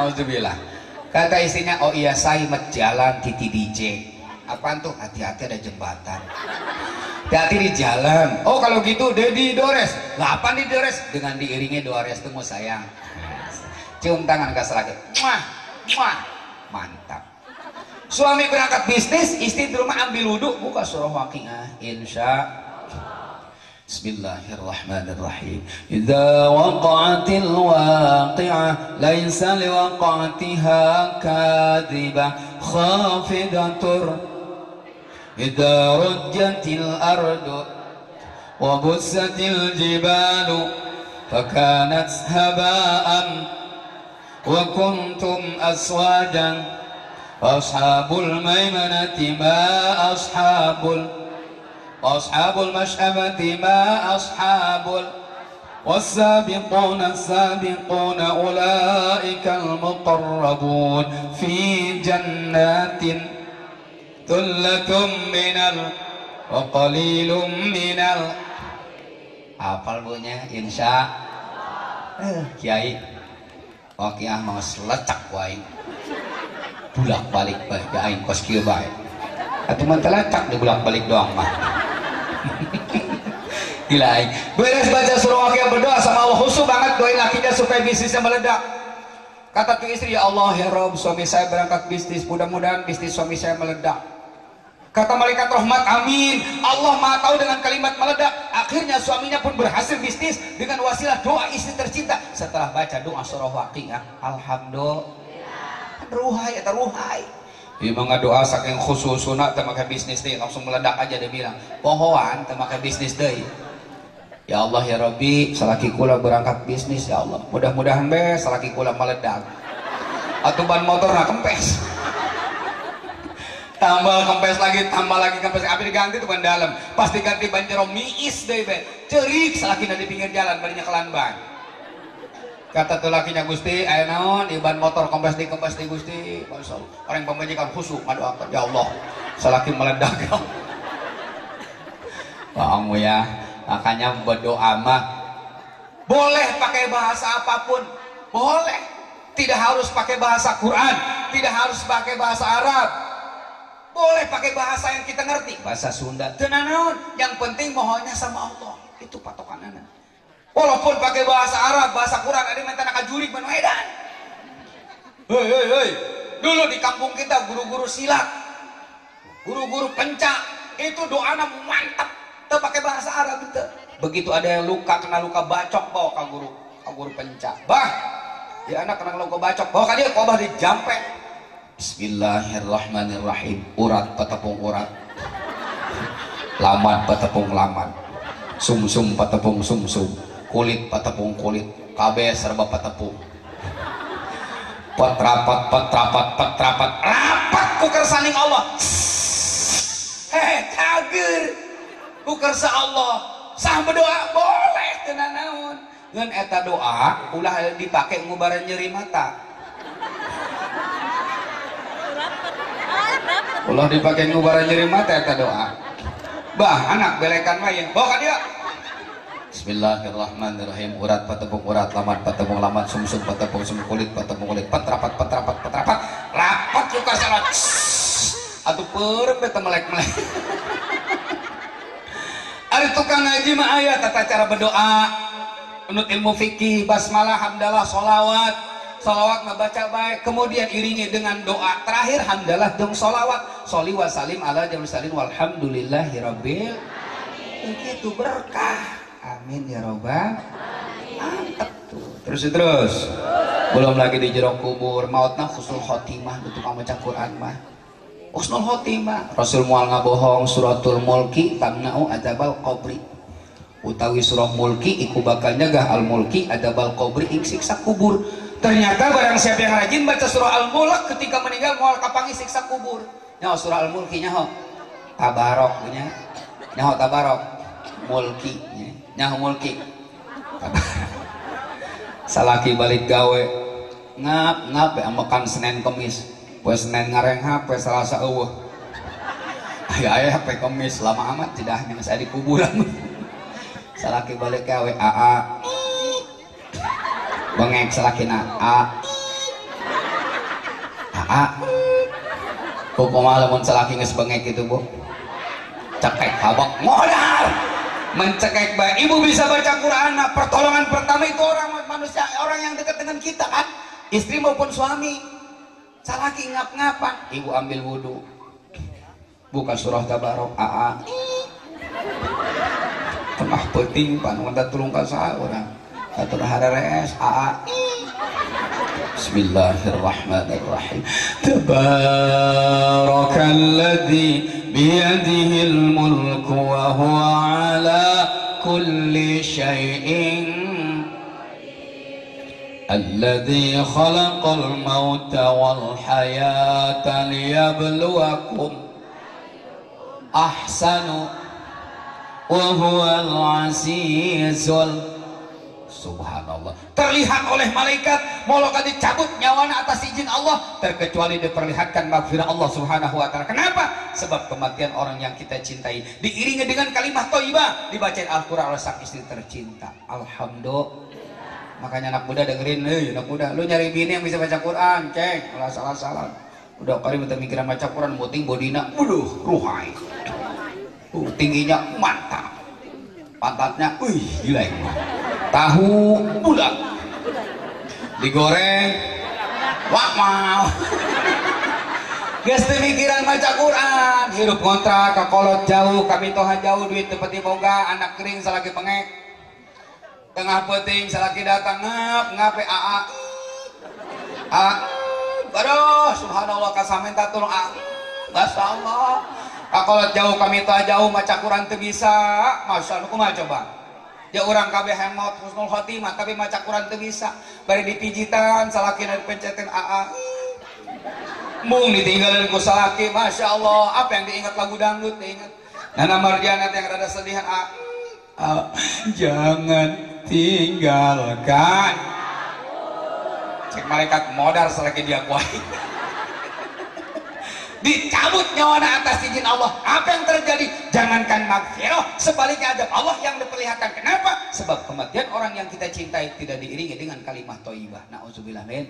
Auzubillah. Kata istrinya, oh iya saya jalan di DJ. Apaan tuh? Hati-hati ada jembatan. Hati-hati di jalan. Oh kalau gitu Dedi Dores. Lah apaan di Dores? Dengan diiringi Dores temu sayang. Cium tangan ke lagi. Mantap. Suami berangkat bisnis, istri di rumah ambil wudhu, buka surah waqiah. Insya Bismillahirrahmanirrahim. Idza waqa'atil waqi'ah laisa liwaqa'atiha kadhibah khafidatur. Idza rujjatil ardu wa bussatil jibalu fakanat haba'an wa kuntum aswajan ashabul maimanati ma ashabul mash'amati ma ashabul والسابقون السابقون أولئك المقربون في جنات ثلة minal wa qalilum minal. Hafal bunya insya Kiai wakiah mau selecak wae bulak balik bae aing kos kieu bae atuh mah telecak di bulak balik doang mah. Gila aing beres baca surah wakiah berdoa sama Allah khusyuk banget doain lakinya supaya bisnisnya meledak. Kata tuh istri, ya Allah ya Rob suami saya berangkat bisnis, mudah-mudahan bisnis suami saya meledak. Kata malaikat rahmat, amin. Allah maha tahu dengan kalimat meledak. Akhirnya suaminya pun berhasil bisnis dengan wasilah doa istri tercinta. Setelah baca doa surah waqiah, alhamdulillah. Ruhai eta ruhai. Ieu mah doa saking khususuna teu make bisnis deui, langsung meledak aja dia bilang. Pohoan teu make bisnis deui. Ya Allah ya Rabbi, salaki kula berangkat bisnis ya Allah. Mudah-mudahan be salaki kula meledak. Atuh ban motorna kempes. Tambah kempes lagi kempes, abis diganti tuh ban dalam, pasti ganti ban jero miis deh be, cerik salakina di pinggir jalan barinya kelan ban. Kata tuh lakinya, Gusti aya naon di ban motor kempes di Gusti. Masya Allah, orang pemajikan khusyuk ngadoakeun ya Allah salaki meledak. Kamu ya, makanya berdoa mah boleh pakai bahasa apapun, boleh, tidak harus pakai bahasa Quran, tidak harus pakai bahasa Arab. Boleh pakai bahasa yang kita ngerti, bahasa Sunda tenanaun, yang penting mohonnya sama Allah, itu patokanana. Walaupun pakai bahasa Arab, bahasa Quran, ada yang minta nak jurik ban edan. Hei, dulu di kampung kita guru-guru silat, guru-guru pencak, itu doana mantap, teu pakai bahasa Arab itu. Begitu ada yang luka, kena luka bacok, bawa ke guru pencak. Bah, ya anak kena luka bacok, bawa ke dia, kau bah dijampe. Bismillahirrahmanirrahim. Urat patepung urat, laman patepung laman, sumsum patepung sumsum, kulit patepung kulit, kabeh serba patepung. Patrapat rapat ku kersaning Allah. Tager ku kersa Allah. Sah berdoa boleh tenan naon. Ngan eta doa ulah dipake ngubaran nyeri mata. Allah dipakai ngubaran nyeri mata eta doa. Bah anak belekan main bawa ka dia. Bismillahirrahmanirrahim. Urat patepung urat, laman patepung laman, sumsum patepung sum, kulit patepung kulit, patrapat rapat ku kasana. Atuh peureum beta melek-melek. Ari tukang ngaji mah aya tata cara berdoa. Menurut ilmu fikih, basmalah, hamdalah, sholawat membaca baik, kemudian iringi dengan doa terakhir hamdalah dong sholawat, sholli wa salim ala jamsalin walhamdulillahi rabbil begitu berkah. Amin ya robbal mantep tuh. Terus belum lagi di jero kubur mautna husnul khotimah untuk maca Quran mah husnul khotimah. Rasul moal ngabohong suratul mulki tamna'u adzabal qabri, utawi surah mulki iku bakal nyegah al mulki adzabal qabri ing siksa kubur. Ternyata barang siapa yang rajin baca surah Al-Mulk ketika meninggal moal kapangi siksa kubur. Nyaho surah Al-Mulki nyaho tabarok nya. Nyaho tabarok mulki nya. Nyaho mulki. Salaki balik gawe ngap makan Senin Kemis. Poe Senin ngarengha, poe Selasa eueuh. Aya poe Kemis lama amat tidak hanya saya di kuburan. Salaki balik gawe aa bengek salakina kumaha lamun salaki geus bengek itu Bu cekek habak modal mencekek bae. Ibu bisa baca Quran, nah pertolongan pertama itu orang manusia, orang yang dekat dengan kita kan, istri maupun suami. Salaki ngap-ngapan, ibu ambil wudu, buka surah tabarok pernah penting pan minta tulung ka saha urang atur hareres aa. Bismillahirrahmanirrahim. Tabarakalladzi biyadihil mulku wa huwa ala kulli syai'in alladzi khalaqal mauta wal hayata liyabluwakum ahsanu wa huwal azizul. Subhanallah, terlihat oleh malaikat molo dicabut nyawana atas izin Allah, terkecuali diperlihatkan maghfirah Allah Subhanahu wa taala. Kenapa? Sebab kematian orang yang kita cintai diiringi dengan kalimat thayyibah, dibacain Al-Qur'an oleh sang istri tercinta. Alhamdulillah. Makanya anak muda dengerin, anak muda, lu nyari bini yang bisa baca Quran, ceng, alah salah. Udah kali minta mikiran baca Quran, muting bodina, ruhai. Tingginya mantap. Pantatnya, gila ini. Tahu bulat digoreng wow geus teu mikiran maca Quran, hidup kontrak kakolot jauh, kami toha jauh, duit teu pati boga, anak kering salaki pengek, tengah peuting salaki datang ngape aa aduh subhanallah kasamenta tulung masyaallah kakolot jauh, kami toha jauh, maca Quran teu bisa, masyaallah kumaha coba. Ya orang kabeh hemot husnul khotimah tapi maca Quran teu bisa, bari dipijitan salakina dipencetin aa mung ditinggalin ku salaki, masya Allah. Apa yang diingat? Lagu dangdut diingat. Nana Mardiana yang rada sedihan jangan tinggalkan, cek malaikat modar selagi dia kuai dicabut nyawana atas izin Allah. Apa yang terjadi? Jangankan maghfirah, sebaliknya adab Allah yang diperlihatkan. Kenapa? Sebab kematian orang yang kita cintai tidak diiringi dengan kalimat thayyibah. Nauzubillah min.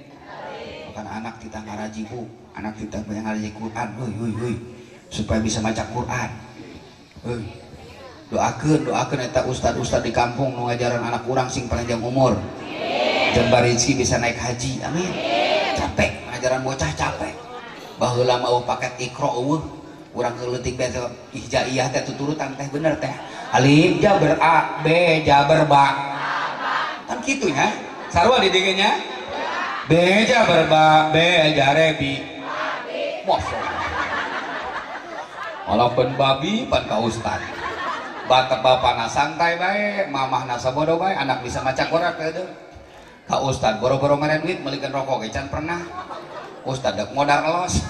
Bukan anak kita ngaraji bu, anak kita yang ngaraji Quran, supaya bisa baca Quran. Doakeun eta ustad di kampung nu ngajaran anak urang sing panjang umur. Jembar rezeki bisa naik haji. Amin. Capek ngajaran bocah, capek. Baheula mau paket Iqra urang leutik bae hijaiyah teh tuturutan teh bener teh. Alif jaber a, b jaber ba. Kan kitu nya. Sarua di dieu nya. B jaber ba, b jare bi. Masyaallah. Walaupun babi pan ka ustad. Batak bapana santai bae, mamahna sabodo bae, anak bisa maca Quran teh. Ka ustad boro-boro meren duit meulikeun rokok ge can pernah. Ustad dek modar elos.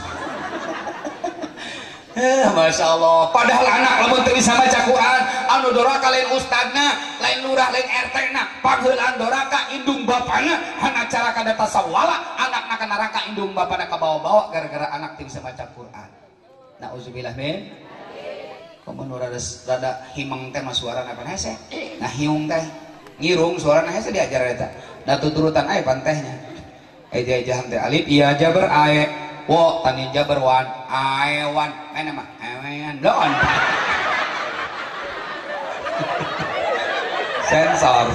Masya Allah. Padahal anak lamun teu bisa baca Quran, anu doraka lain ustadna, lain lurah, lain RT-na, pagheulaan doraka indung bapana, hana cara kada tasawala, anakna ka neraka indung bapana ka bawa-bawa gara-gara anak teu bisa baca Quran. Nauzubillah min. Komun rada himeng teh mah suarana pan hese. Nah hiung teh ngirung suarana hese diajar eta. Da tuturutan aya pantehnya. Ejahan teh alif iya jabar ae wo tani jabar wan aewan mana mah aewan don sensor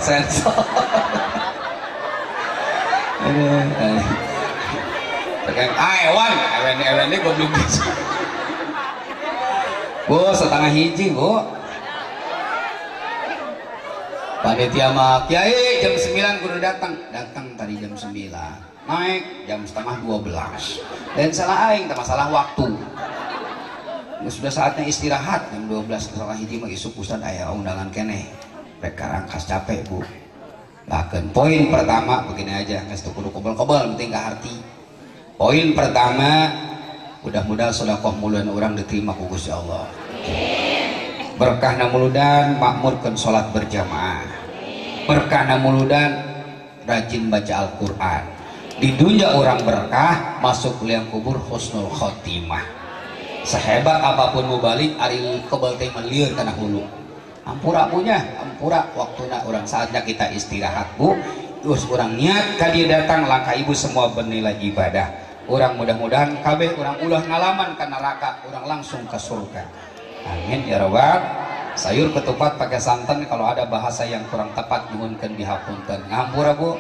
tekan aewan ini goblok bisa bu setengah hiji bu panitia mah kiai jam 9 kudu datang tadi jam 9 naik jam setengah 12 dan salah aing tak masalah waktu. Sudah saatnya istirahat jam 12 salah hiji mah isuk ustad aya undangan keneh rek karangkas capek bu. Bahkan poin pertama begini aja geus teu kudu kobel-kobel penting ka harti. Poin pertama mudah-mudahan sedekah muluan orang diterima ku Gusti Allah. Berkahna muludan makmurkeun salat berjamaah. Berkahna muludan rajin baca Al-Qur'an. Di dunia orang berkah, masuk liang kubur husnul khotimah. Sehebat apapun mubalik ari kebal teh melieur kana hulu. Ampura punya, ampura waktuna orang saatnya kita istirahat bu. Terus orang niat kali datang langkah ibu semua bernilai ibadah. Orang mudah-mudahan kabeh orang ulah ngalaman ke neraka, orang langsung ke surga. Amin ya rabbal. Sayur ketupat pakai santan, kalau ada bahasa yang kurang tepat nuhunkeun dihapunten. Ngampura bu.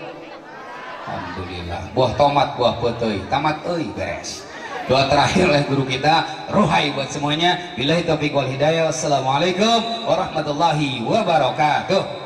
Alhamdulillah. Buah tomat, buah peuteui, tamat euy beres. Doa terakhir oleh guru kita, rohai buat semuanya. Billahi taufiq wal hidayah. Wassalamualaikum warahmatullahi wabarakatuh.